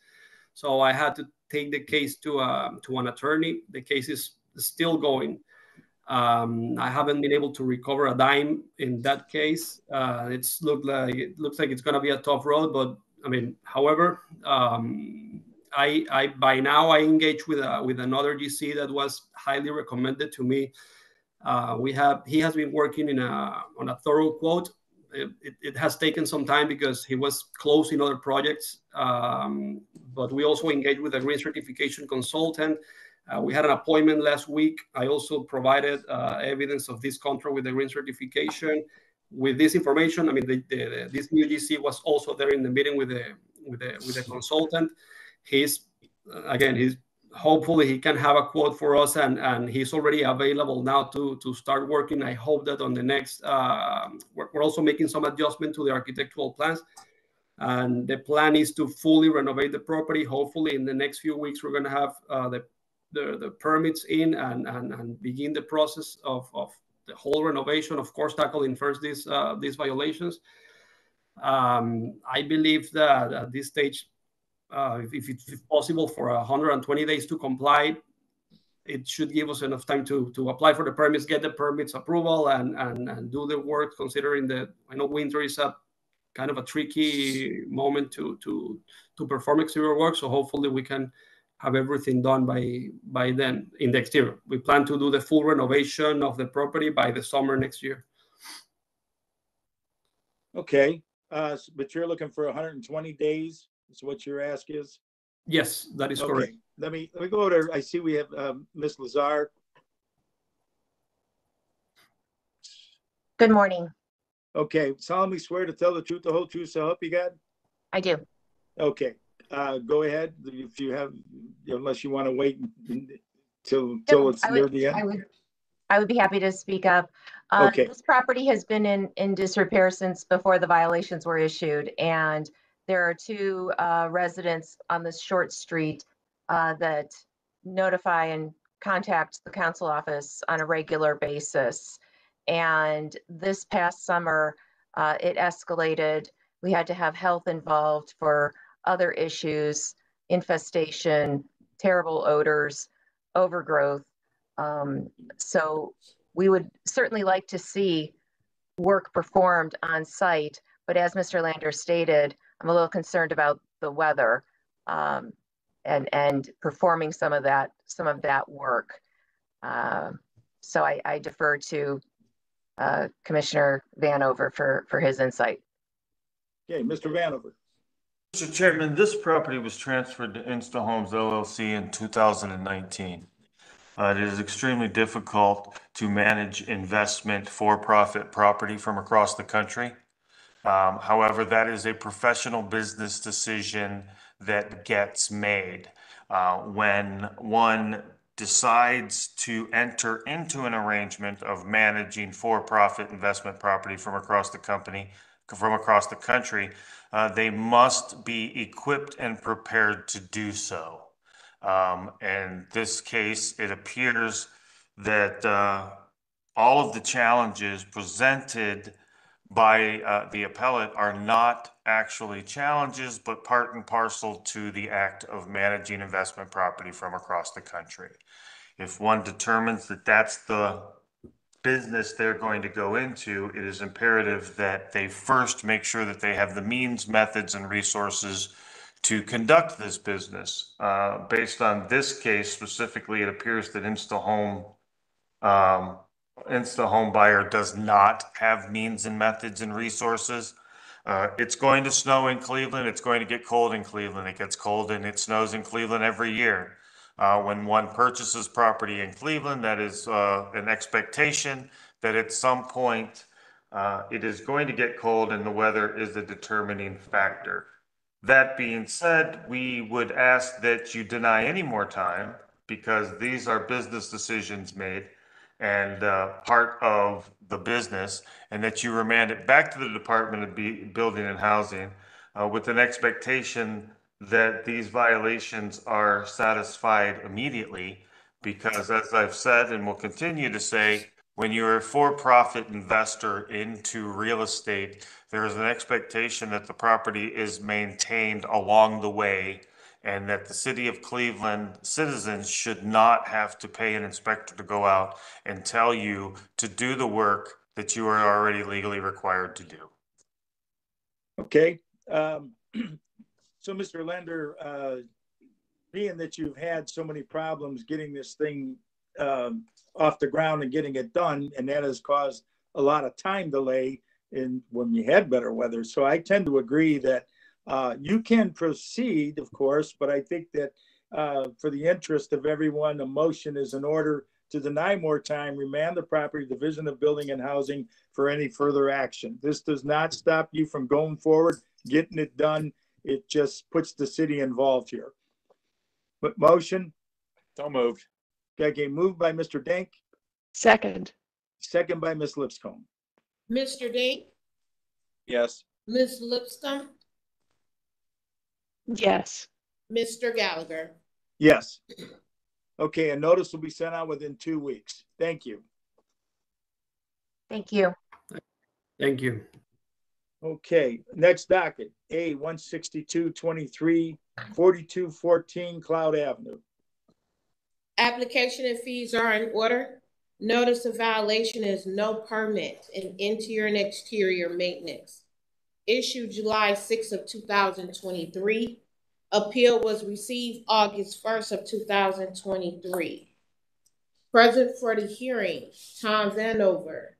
So I had to take the case to an attorney. The case is still going. I haven't been able to recover a dime in that case. It looks like it's going to be a tough road, but I mean, however, I by now I engaged with another GC that was highly recommended to me. He has been working on a thorough quote. It has taken some time because he was closing other projects, but we also engaged with a green certification consultant. We had an appointment last week. I also provided evidence of this contract with the green certification. With this information, I mean, this new GC was also there in the meeting with the consultant. He's hopefully he can have a quote for us, and he's already available now to start working. I hope that on the next, we're also making some adjustment to the architectural plans, and the plan is to fully renovate the property. Hopefully in the next few weeks, we're going to have the permits in and begin the process of the whole renovation, of course, tackling first these violations. I believe that at this stage, if it's possible for 120 days to comply, it should give us enough time to apply for the permits, get the permits approval, and do the work, considering that I know winter is a kind of a tricky moment to perform exterior work. So hopefully we can have everything done by then in the exterior. We plan to do the full renovation of the property by the summer next year. Okay, but you're looking for 120 days. Is what your ask is? Yes, that is correct. Okay, let me go there. I see we have Ms. Lazar. Good morning. Okay, solemnly swear to tell the truth, the whole truth, so help you God? I do. Okay, go ahead. If you have, unless you want to wait till it's near the end. I would be happy to speak up. Okay. This property has been in disrepair since before the violations were issued, and there are two residents on this short street that notify and contact the council office on a regular basis. And this past summer, it escalated. We had to have health involved for other issues, infestation, terrible odors, overgrowth. So we would certainly like to see work performed on site, but as Mr. Lander stated, I'm a little concerned about the weather and performing some of that work. So I defer to Commissioner Vanover for his insight. Okay, Mr. Vanover. Mr. Chairman, this property was transferred to InstaHomes LLC in 2019. It is extremely difficult to manage investment for-profit property from across the country. However, that is a professional business decision that gets made. When one decides to enter into an arrangement of managing for-profit investment property from across the country, they must be equipped and prepared to do so. In this case, it appears that all of the challenges presented by the appellate are not actually challenges, but part and parcel to the act of managing investment property from across the country. If one determines that that's the business they're going to go into, it is imperative that they first make sure that they have the means, methods, and resources to conduct this business. Based on this case specifically, it appears that InstaHome buyer does not have means and methods and resources. It's going to snow in Cleveland. It's going to get cold in Cleveland. It gets cold and it snows in Cleveland every year. When one purchases property in Cleveland, that is an expectation that at some point it is going to get cold and the weather is a determining factor. That being said, we would ask that you deny any more time because these are business decisions made and part of the business, and that you remand it back to the Department of Building and Housing with an expectation that these violations are satisfied immediately, because as I've said and will continue to say, when you're a for-profit investor into real estate, there is an expectation that the property is maintained along the way, and that the city of Cleveland citizens should not have to pay an inspector to go out and tell you to do the work that you are already legally required to do. Okay. So, Mr. Lender, being that you've had so many problems getting this thing off the ground and getting it done, and that has caused a lot of time delay when you had better weather. So I tend to agree that you can proceed, of course, but I think that for the interest of everyone, a motion is in order to deny more time, remand the property Division of Building and Housing for any further action. This does not stop you from going forward, getting it done. It just puts the city involved here. But motion? So moved. Okay, moved by Mr. Dink. Second. Second by Ms. Lipscomb. Mr. Dink? Yes. Ms. Lipscomb? Yes. Mr. Gallagher? Yes. Okay, a notice will be sent out within 2 weeks. Thank you. Thank you. Thank you. Okay, next docket, A 16223, 4214 Cloud Avenue. Application and fees are in order. Notice of violation is no permit in interior and exterior maintenance. Issued July 6th of 2023. Appeal was received August 1st of 2023. Present for the hearing, Tom Vanover,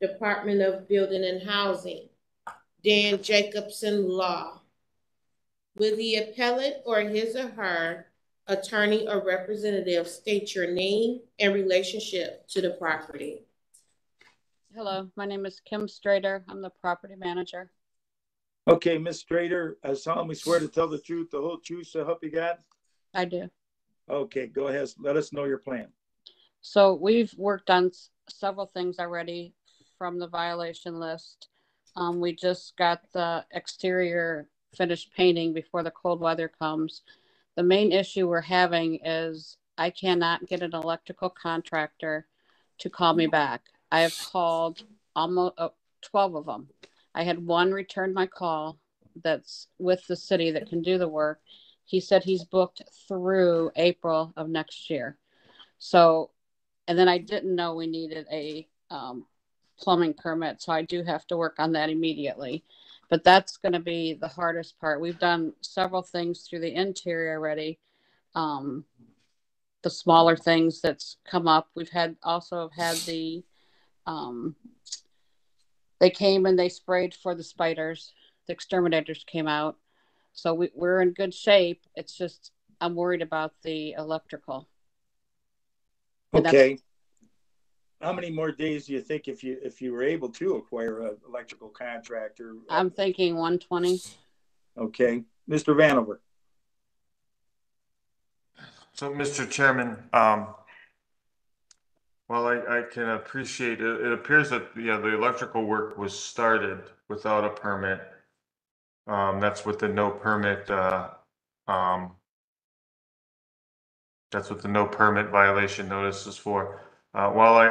Department of Building and Housing. Dan Jacobson Law. Will the appellant or his or her attorney or representative state your name and relationship to the property? Hello, my name is Kim Strader. I'm the property manager. Okay, Ms. Strader, I solemnly swear to tell the truth, the whole truth, so help you God? I do. Okay, go ahead. Let us know your plan. So we've worked on several things already from the violation list. We just got the exterior finished painting before the cold weather comes. The main issue we're having is I cannot get an electrical contractor to call me back. I have called almost 12 of them. I had one return my call that's with the city that can do the work. He said he's booked through April of next year. So, and then I didn't know we needed a plumbing permit. So I do have to work on that immediately. But that's going to be the hardest part. We've done several things through the interior already. The smaller things that's come up. We've had the, they came and they sprayed for the spiders. The exterminators came out. So we're in good shape. It's just, I'm worried about the electrical. Okay. How many more days do you think if you were able to acquire an electrical contractor? I'm thinking 120. Okay. Mr. Vanover. So, Mr. Chairman, well, I can appreciate it. It appears that the electrical work was started without a permit. That's what the no permit. That's what the no permit violation notice is for. While I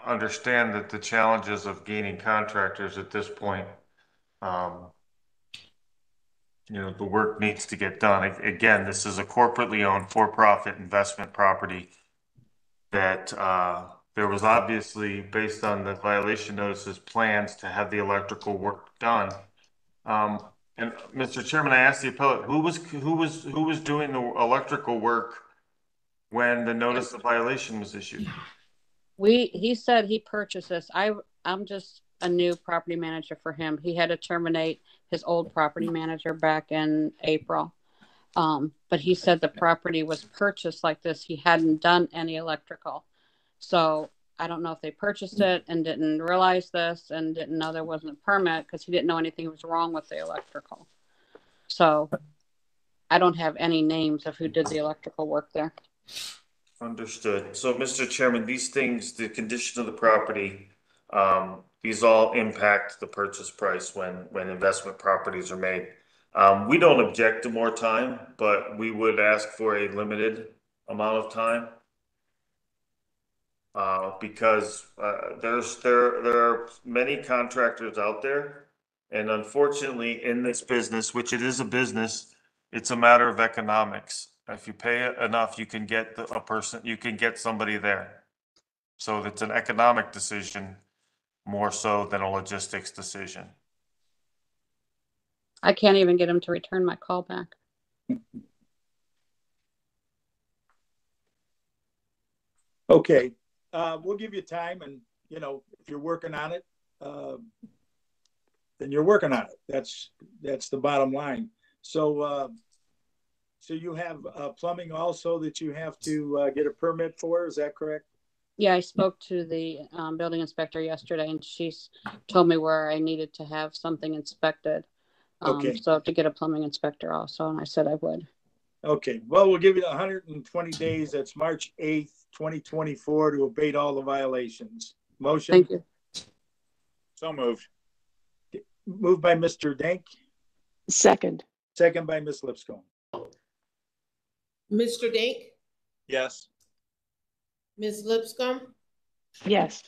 understand that the challenges of gaining contractors at this point, the work needs to get done. Again, this is a corporately owned for-profit investment property that there was obviously, based on the violation notices, plans to have the electrical work done. And Mr. Chairman, I asked the appellate, who was doing the electrical work when the notice of violation was issued? He said he purchased this. I'm just a new property manager for him. He had to terminate his old property manager back in April. But he said the property was purchased like this. He hadn't done any electrical. So I don't know if they purchased it and didn't realize this and didn't know there wasn't a permit because he didn't know anything was wrong with the electrical. So I don't have any names of who did the electrical work there. Understood. So, Mr. Chairman, these things, the condition of the property, these all impact the purchase price when investment properties are made. We don't object to more time, but we would ask for a limited amount of time. Because there are many contractors out there, and unfortunately in this business, which it is a business, it's a matter of economics. If you pay enough, you can get you can get somebody there. So it's an economic decision more so than a logistics decision. I can't even get him to return my call back. Okay. We'll give you time, and if you're working on it, then you're working on it. That's the bottom line. So you have plumbing also that you have to get a permit for. Is that correct? Yeah, I spoke to the building inspector yesterday, and she's told me where I needed to have something inspected. Okay. So to get a plumbing inspector also, and I said I would. Okay. Well, we'll give you 120 days. That's March 8th, 2024 to abate all the violations. Motion? Thank you. So moved. Moved by Mr. Denk. Second. Second by Ms. Lipscomb. Mr. Denk? Yes. Ms. Lipscomb? Yes.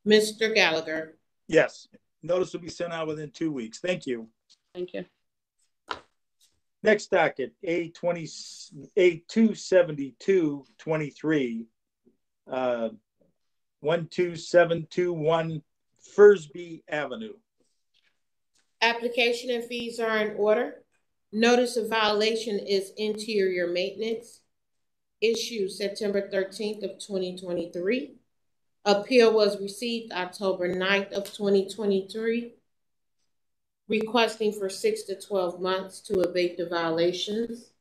Mr. Gallagher? Yes. Notice will be sent out within 2 weeks. Thank you. Thank you. Next docket, A272-23, 12721 Fursby Avenue. Application and fees are in order. Notice of violation is interior maintenance. Issued September 13th of 2023. Appeal was received October 9th of 2023. requesting for 6 to 12 months to abate the violations.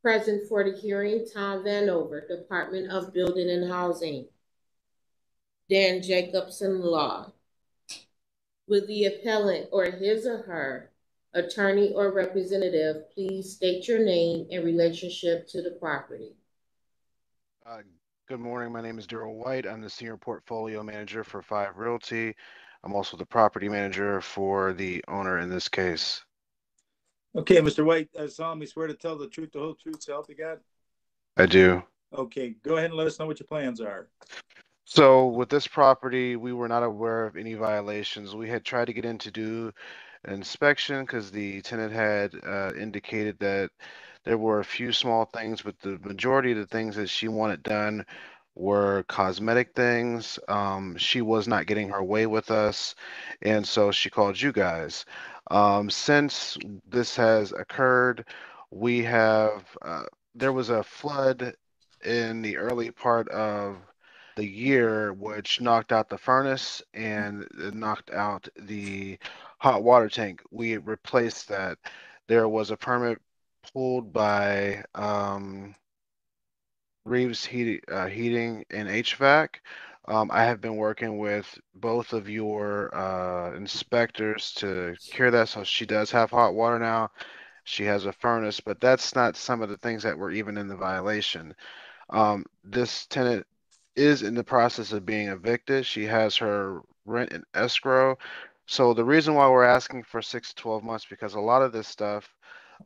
Present for the hearing, Tom Vanover, Department of Building and Housing. Dan Jacobson, Law. Will the appellant or his or her attorney or representative please state your name and relationship to the property? Good morning. My name is Daryl White. I'm the Senior Portfolio Manager for 5 Realty. I'm also the property manager for the owner in this case. Okay, Mr. White, I solemnly swear to tell the truth, the whole truth, so help you God. I do. Okay, go ahead and let us know what your plans are. So with this property, we were not aware of any violations. We had tried to get in to do an inspection because the tenant had indicated that there were a few small things, but the majority of the things that she wanted done were cosmetic things. She was not getting her way with us, and so she called you guys. Since this has occurred, we have there was a flood in the early part of the year, which knocked out the furnace and it knocked out the hot water tank. We replaced that. There was a permit pulled by Reeves Heating and HVAC. I have been working with both of your inspectors to cure that, so she does have hot water now. She has a furnace, but that's not some of the things that were even in the violation. This tenant is in the process of being evicted. She has her rent in escrow. So the reason why we're asking for 6 to 12 months, because a lot of this stuff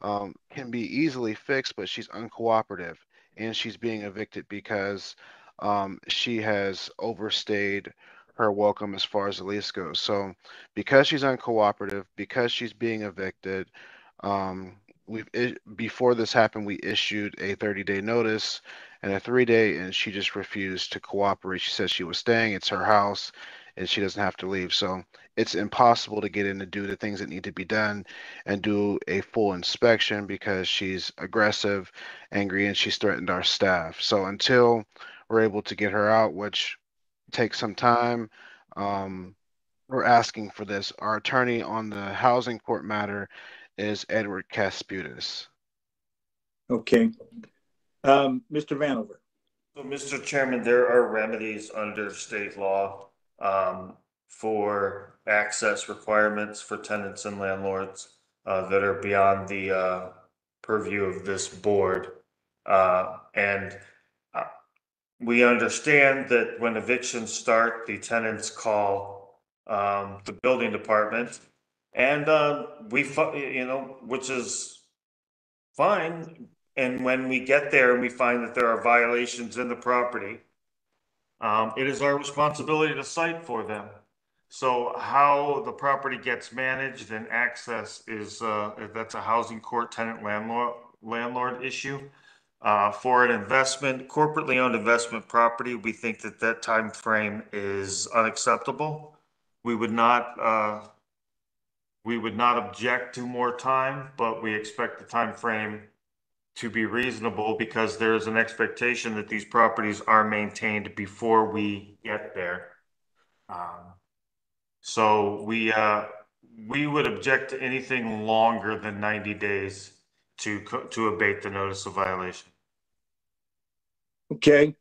can be easily fixed, but she's uncooperative and she's being evicted because she has overstayed her welcome as far as the lease goes. So because she's uncooperative, because she's being evicted, before this happened, we issued a 30-day notice and a 3-day, and she just refused to cooperate. She said she was staying, it's her house, and she doesn't have to leave. So it's impossible to get in to do the things that need to be done and do a full inspection because she's aggressive, angry, and she's threatened our staff. So until we're able to get her out, which takes some time, we're asking for this. Our attorney on the housing court matter is Edward Casputis. Okay. Mr. Vanover. So, Mr. Chairman, there are remedies under state law for access requirements for tenants and landlords that are beyond the purview of this board. We understand that when evictions start, the tenants call the building department, and which is fine. And when we get there and we find that there are violations in the property, it is our responsibility to cite for them. So how the property gets managed and access is that's a housing court tenant landlord issue. For an investment, corporately owned investment property, we think that that time frame is unacceptable. We would not object to more time, but we expect the time frame to be reasonable because there is an expectation that these properties are maintained before we get there. So we would object to anything longer than 90 days to abate the notice of violation. Okay.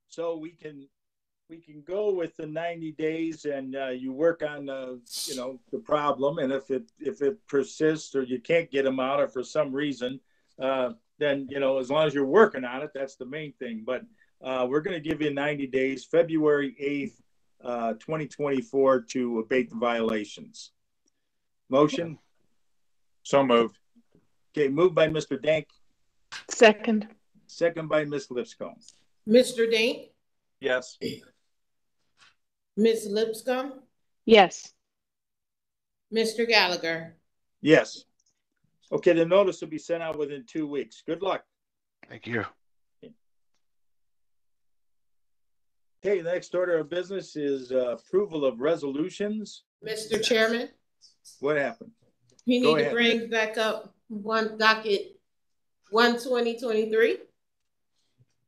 So we can go with the 90 days and you work on the problem, and if it persists or you can't get them out or for some reason, then as long as you're working on it, that's the main thing. But we're going to give you 90 days, February 8th, 2024, to abate the violations. Motion? So moved. Okay, moved by Mr. Dank. Second. Second by Ms. Lipscomb. Mr. Dink? Yes. Ms. Lipscomb? Yes. Mr. Gallagher? Yes. Okay, the notice will be sent out within 2 weeks. Good luck. Thank you. Okay, the next order of business is approval of resolutions. Mr. Chairman? What happened? We Go need to ahead. bring back up docket 1/2023.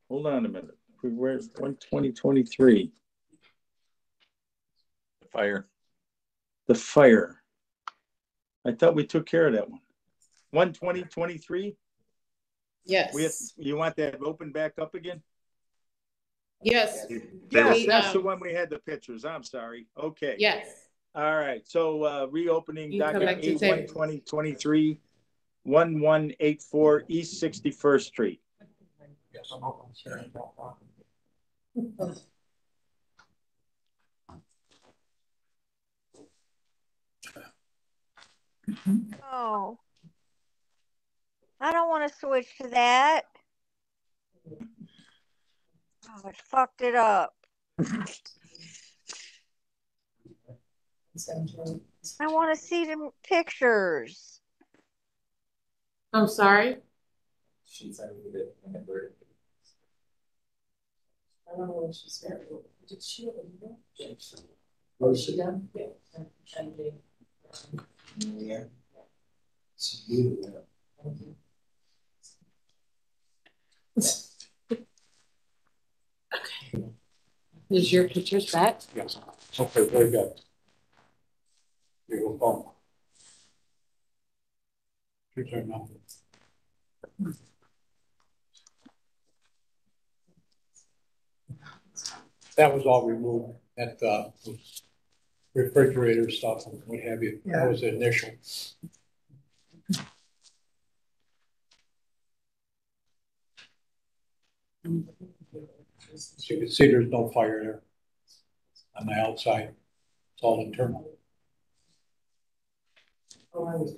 Hold on a minute. Where's 2023? Fire. The fire. I thought we took care of that one. 1/20/23? Yes. You want that open back up again? Yes. Yes, that's the one we had the pictures. I'm sorry. Okay. Yes. All right. So reopening You document collected it. A1/20/23, 1184 East 61st Street. Oh, I don't want to switch to that. Oh, it fucked it up. I want to see the pictures. I'm sorry. She's unmuted. I don't know what she said. Did she? Was she done? Yeah. Yeah. It's beautiful. Okay. Is your pictures back? Yes. Okay, very good. Here we go. Your turn now. That was all removed. That refrigerator stuff and what have you. Yeah. That was the initial. So you can see there's no fire there on the outside. It's all internal. Oh, I was.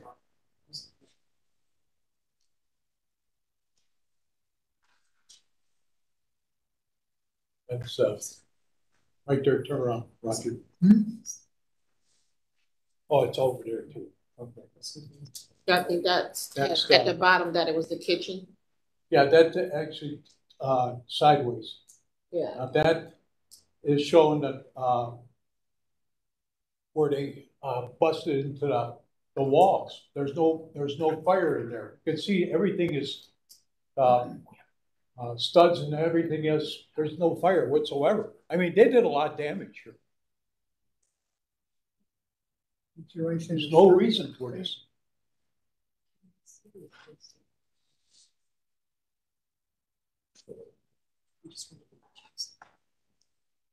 That's right there. Turn around, Roger. Oh, it's over there too. Okay. I think that's at the bottom that it was the kitchen. Yeah, that actually sideways. Yeah. Now that is showing that where they busted into the walls. There's no fire in there. You can see everything is studs and everything is. There's no fire whatsoever. I mean, they did a lot of damage here. There's no reason for this.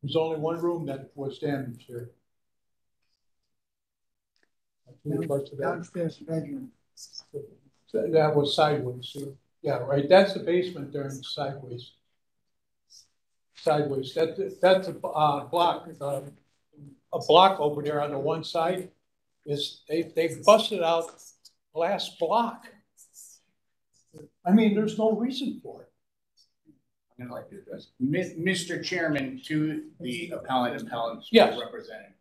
There's only one room that was damaged here. Downstairs bedroom. That was sideways. Yeah, right. That's the basement there and sideways. Sideways. That's a block. A block over there on the one side is they busted out glass block. I mean, there's no reason for it. I'd like to address Mr. Chairman to the appellant Yes. representative.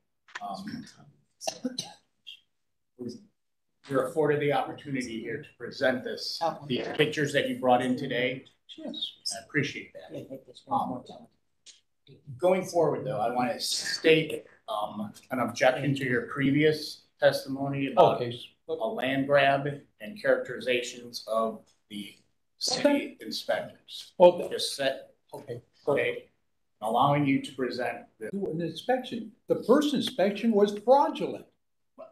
You're afforded the opportunity here to present the pictures that you brought in today. Yes. I appreciate that. Going forward, though, I want to state an objection to your previous testimony about a land grab and characterizations of the city inspectors. Well, just set. Okay. Allowing you to present an inspection. The first inspection was fraudulent,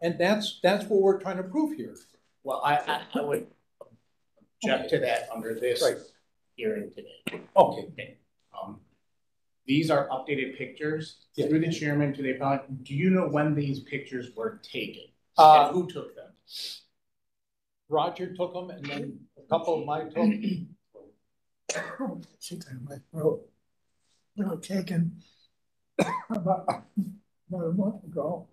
and that's what we're trying to prove here. Well, I would object to that under this hearing today. Okay. These are updated pictures through the chairman to the appellant. Do you know when these pictures were taken? And who took them? Roger took them, and then a couple of mine took. My throat. They were taken about a month ago.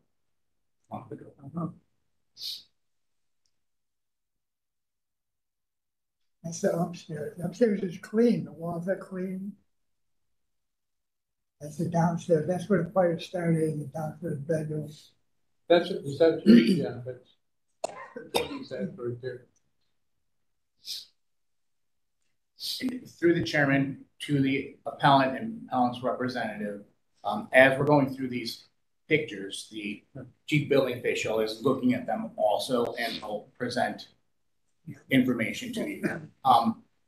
That's the upstairs. The upstairs is clean. The walls are clean. That's the downstairs. That's where the fire started in the downstairs bedroom. Is that true? Yeah, that's that right there. And through the chairman to the appellant and appellant's representative, as we're going through these pictures, the chief building official is looking at them also and will present information to you.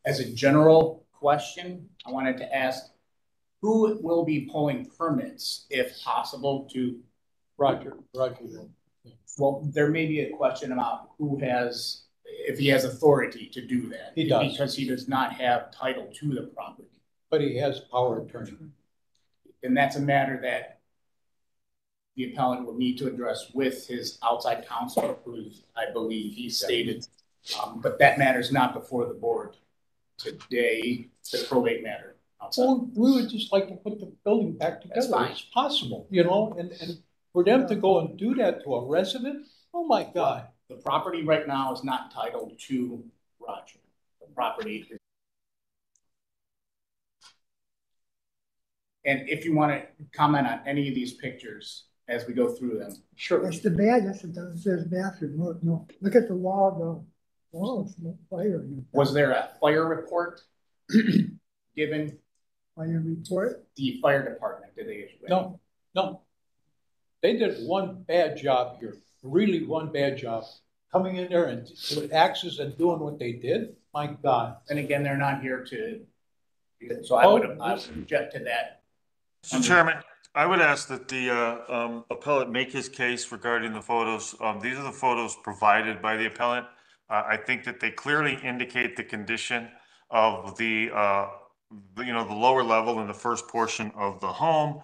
As a general question, I wanted to ask, who will be pulling permits, if possible, to Roger. Well, there may be a question about who has, if he has authority to do that. He does. Because he does not have title to the property. But he has power of attorney. And that's a matter that the appellant will need to address with his outside counsel, who I believe he stated. But that matter is not before the board today, the probate matter. Well, we would just like to put the building back together as possible, you know, and for them to go and do that to a resident, oh my God. The property right now is not titled to Roger. The property is. And if you want to comment on any of these pictures as we go through them. Sure. That's the bad, that's the downstairs bathroom. Look, no, look at the wall, the walls, no fire. Was there a fire report given? Fire report? The fire department, did they issue it? No, no. They did one bad job here, really one bad job. Coming in there and with axes and doing what they did, my God. And again, they're not here to, so I would object to that. Mr. Chairman, I would ask that the appellant make his case regarding the photos. These are the photos provided by the appellant. I think that they clearly indicate the condition of the lower level in the first portion of the home.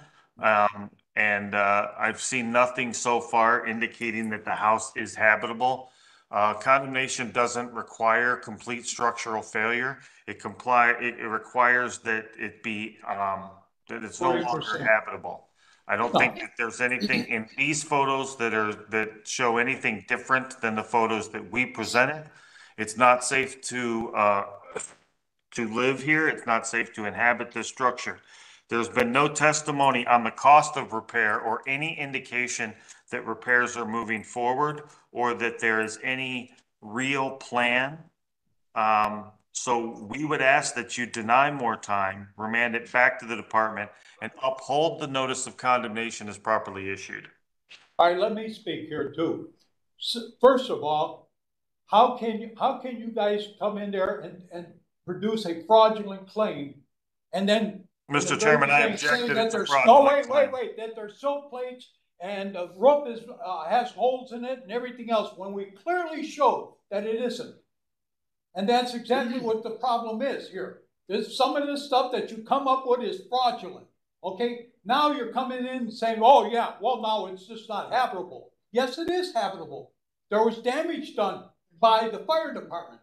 And I've seen nothing so far indicating that the house is habitable. Condemnation doesn't require complete structural failure. It requires that it be that it's no longer habitable. I don't think that there's anything in these photos that show anything different than the photos that we presented. It's not safe to live here. It's not safe to inhabit this structure. There's been no testimony on the cost of repair or any indication that repairs are moving forward or that there is any real plan. So we would ask that you deny more time, remand it back to the department, and uphold the notice of condemnation as properly issued. All right, let me speak here too. First of all, how can you guys come in there and produce a fraudulent claim and then Mr. Chairman, I objected that to fraudulent claim. Wait, that there's silt plates and the roof has holes in it and everything else when we clearly showed that it isn't. And that's exactly what the problem is here. There's some of this stuff that you come up with is fraudulent. Okay, now you're coming in and saying, oh yeah, well now it's just not habitable. Yes, it is habitable. There was damage done by the fire department.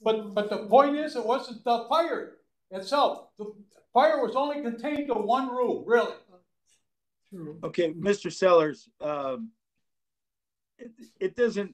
But the point is, it wasn't the fire itself. The fire was only contained to one room, really. Okay, Mr. Sellers, it doesn't.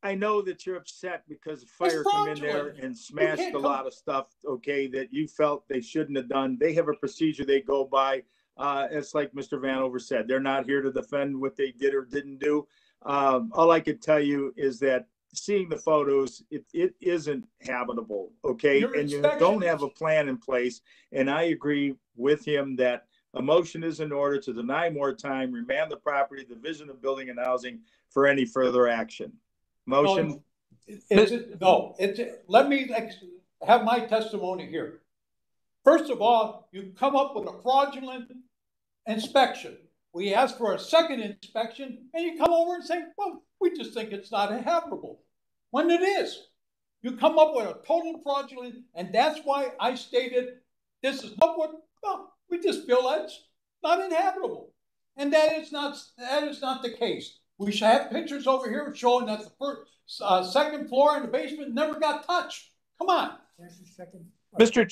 I know that you're upset because the fire came in there and smashed a lot of stuff, okay, that you felt they shouldn't have done. They have a procedure they go by. It's like Mr. Vanover said, they're not here to defend what they did or didn't do. All I can tell you is that seeing the photos, it isn't habitable, okay? And you don't have a plan in place. And I agree with him that a motion is in order to deny more time, remand the property, Division of Building and Housing for any further action. Motion. Let me have my testimony here. First of all, you come up with a fraudulent inspection. We ask for a second inspection and you come over and say, well, we just think it's not habitable. When it is, you come up with a total fraudulent, and that's why I stated this is not what, well, we just feel that's not inhabitable. And that is not the case. We should have pictures over here showing that the first, second floor and the basement never got touched. Come on. Mr.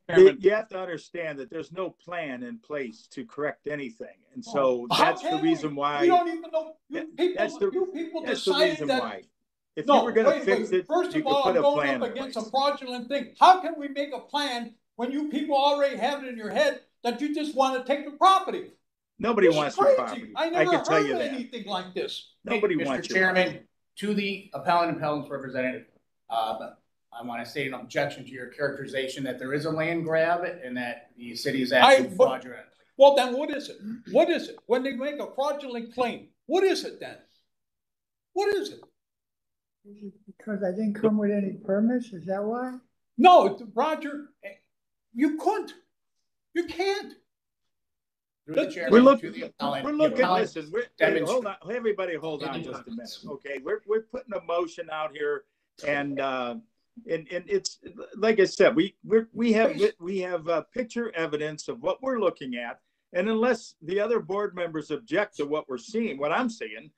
Chairman, you have to understand that there's no plan in place to correct anything. And so that's the reason why. We don't even know. That's the reason why. If you were going to fix it, first of all, I'm going up against a fraudulent thing. How can we make a plan when you people already have it in your head that you just want to take the property? Nobody wants the property. I never can tell heard you that. anything like this. Nobody Mr. wants Chairman, to the appellant's representative, I want to state an objection to your characterization that there is a land grab and that the city is actually fraudulent. Well, then what is it? What is it? When they make a fraudulent claim, what is it then? What is it? Because I didn't come with any permits, is that why? No, Roger, you couldn't. You can't. Through the chairman We're to the appellant. We're The looking, appellant listen, hold demonstrated- on, everybody hold on just a minute, okay? We're putting a motion out here and it's, like I said, we have picture evidence of what we're looking at. And unless the other board members object to what we're seeing, what I'm seeing,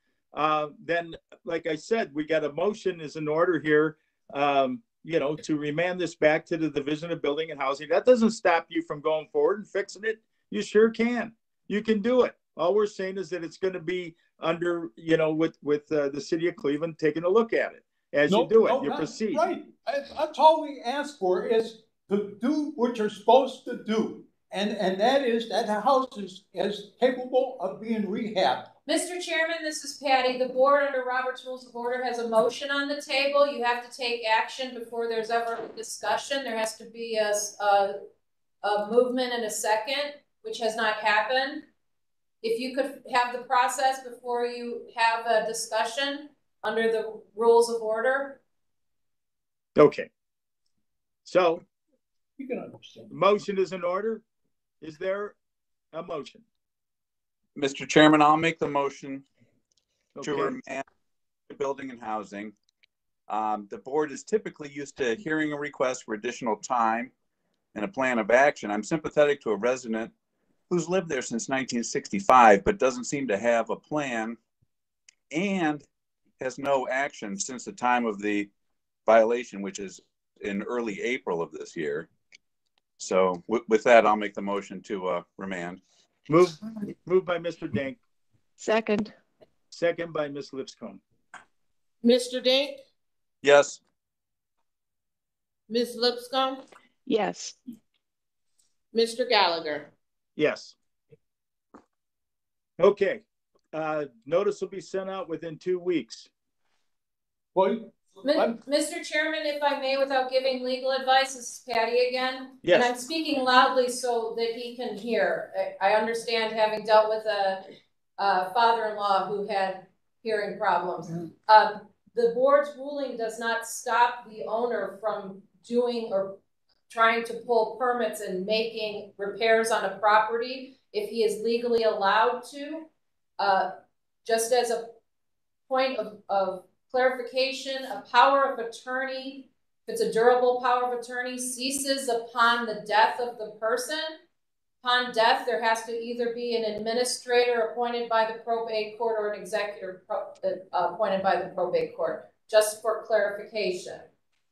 then, like I said, we got a motion is in order here, you know, to remand this back to the Division of Building and Housing. That doesn't stop you from going forward and fixing it. You sure can. You can do it. All we're saying is that it's going to be under, you know, with the city of Cleveland taking a look at it as you do it. You proceed. Right. That's all we ask for is to do what you're supposed to do. And that is that the house is capable of being rehabbed. Mr. Chairman, this is Patty. The board under Robert's Rules of Order has a motion on the table. You have to take action before there's ever a discussion. There has to be a movement and a second, which has not happened. If you could have the process before you have a discussion under the Rules of Order. Okay. So, you can understand. Motion is in order. Is there a motion? Mr. Chairman, I'll make the motion to Okay. remand Building and Housing. The board is typically used to hearing a request for additional time and a plan of action. I'm sympathetic to a resident who's lived there since 1965, but doesn't seem to have a plan and has no action since the time of the violation, which is in early April of this year. So with that, I'll make the motion to remand. Moved by Mr. Dink. Second. Second by Ms. Lipscomb. Mr. Dink? Yes. Ms. Lipscomb? Yes. Mr. Gallagher? Yes. Okay. Notice will be sent out within 2 weeks. Well, Mr. Chairman, if I may, without giving legal advice, this is Patty again. Yes. And I'm speaking loudly so that he can hear. I understand, having dealt with a father-in-law who had hearing problems. The board's ruling does not stop the owner from doing or trying to pull permits and making repairs on a property if he is legally allowed to. Just as a point of clarification, a power of attorney, if it's a durable power of attorney, ceases upon the death of the person. Upon death, there has to either be an administrator appointed by the probate court or an executor appointed by the probate court, just for clarification.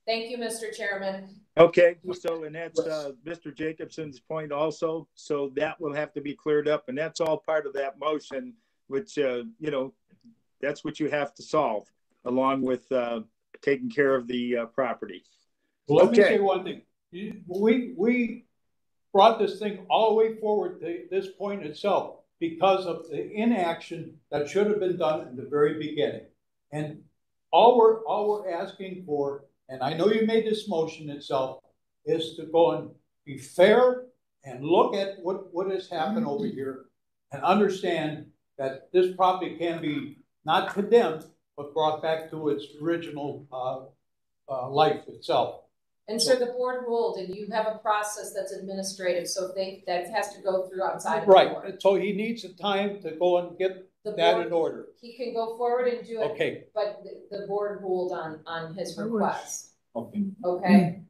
Thank you, Mr. Chairman. Okay, so, and that's Mr. Jacobson's point also. So that will have to be cleared up, and that's all part of that motion, which, you know, that's what you have to solve, along with taking care of the property. Well, let me say one thing. We brought this thing all the way forward to this point itself because of the inaction that should have been done in the very beginning. And all we're asking for, and I know you made this motion itself, is to go and be fair and look at what has happened over here and understand that this property can be not condemned, but brought back to its original life itself. And so the board ruled, and you have a process that's administrative, so that has to go through outside of the board. Right, so he needs the time to go and get that in order. He can go forward and do it, okay, but the board ruled on his request. Okay. Okay.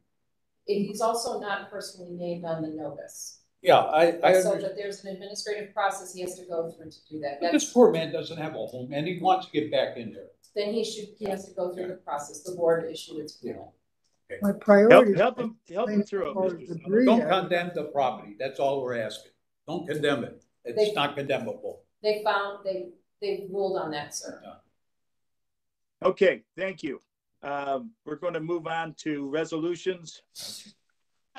He's also not personally named on the notice. Yeah, I So understand. that there's an administrative process he has to go through to do that. But this poor man doesn't have a home and he wants to get back in there. Then he has to go through the process. The board issued its ruling. My priority. Help him through it, Mr. Summers. Don't condemn the property. That's all we're asking. Don't condemn it. It's not condemnable. They ruled on that, sir. Okay, thank you. We're going to move on to resolutions.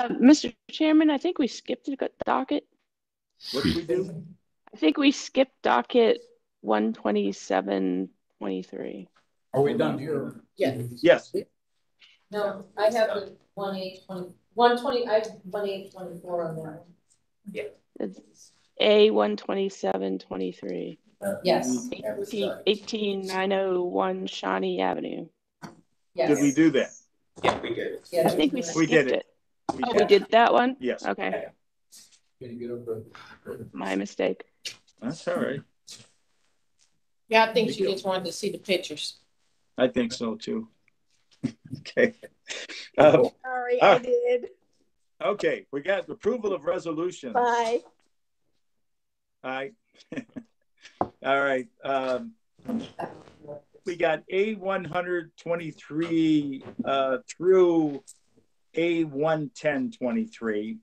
Mr. Chairman, I think we skipped the docket. What did we do? I think we skipped docket 12723. Are we done here? Yes. Yes. No, I have the 120, I have 1824 on there. Yeah. It's A12723. Yes. 18901 Shawnee Avenue. Yes. Did we do that? Yeah, we did. I think we skipped did it. it. We did that one? Yes. Okay. My mistake. That's all right. Yeah, I think she just wanted to see the pictures. I think so too. Okay. Sorry, I did. Okay, we got approval of resolutions. Bye. All right. We got A123 through A11023,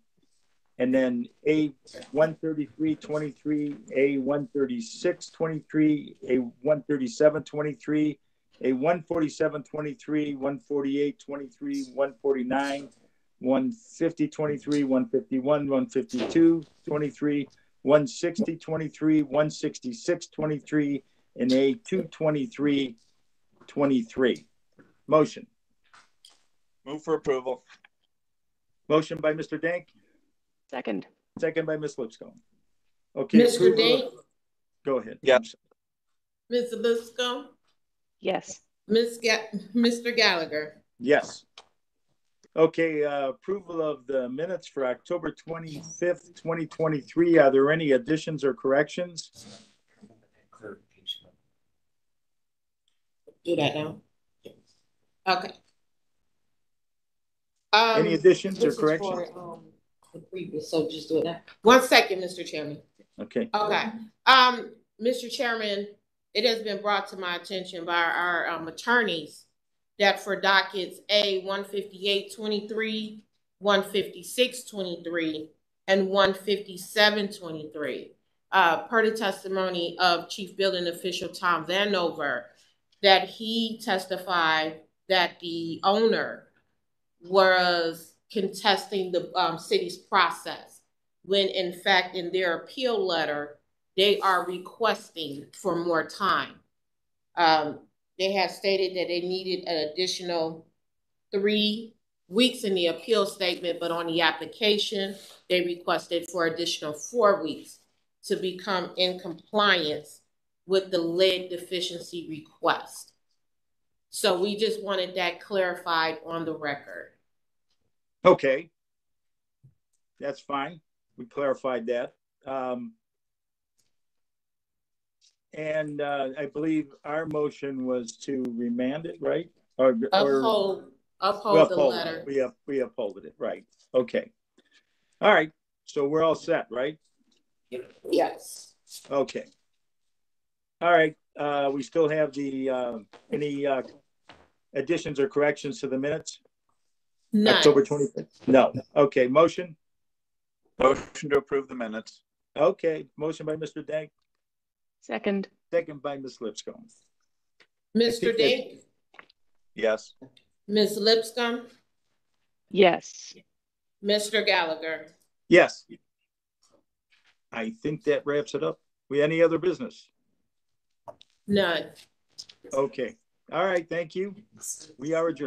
and then A13323, A13623, A13723, A14723, 14823, 149, 15023, 151, 15223, 16023, 16623, and A22323. Motion. Move for approval. Motion by Mr. Dank. Second. Second by Ms. Lipscomb. Okay. Mr. Dank? Go ahead. Yeah. Ms. Lipscomb? Yes. Mr. Gallagher? Yes. Okay, approval of the minutes for October 25th, 2023. Are there any additions or corrections? Do that now. Okay. Any additions or corrections? For, the previous, so just do it now. 1 second, Mr. Chairman. Okay. Okay. Mr. Chairman, it has been brought to my attention by our attorneys that for dockets A15823, 15623, and 15723, per the testimony of Chief Building Official Tom Vanover, that he testified that the owner was contesting the city's process, when in fact in their appeal letter, they are requesting for more time. They have stated that they needed an additional 3 weeks in the appeal statement, but on the application, they requested for additional 4 weeks to become in compliance with the lead deficiency request. So we just wanted that clarified on the record. Okay. That's fine. We clarified that. And I believe our motion was to remand it, right? Uphold the letter. We upholded it, right? Okay. All right. So we're all set, right? Yes. Okay. All right. We still have the any additions or corrections to the minutes? None. October 25th. No. Okay. Motion. Motion to approve the minutes. Okay. Motion by Mr. Dank. Second. Second by Ms. Lipscomb. Mr. Dank? Yes. Ms. Lipscomb? Yes. Mr. Gallagher? Yes. I think that wraps it up. Any other business? None. Okay. All right. Thank you. We are adjourned.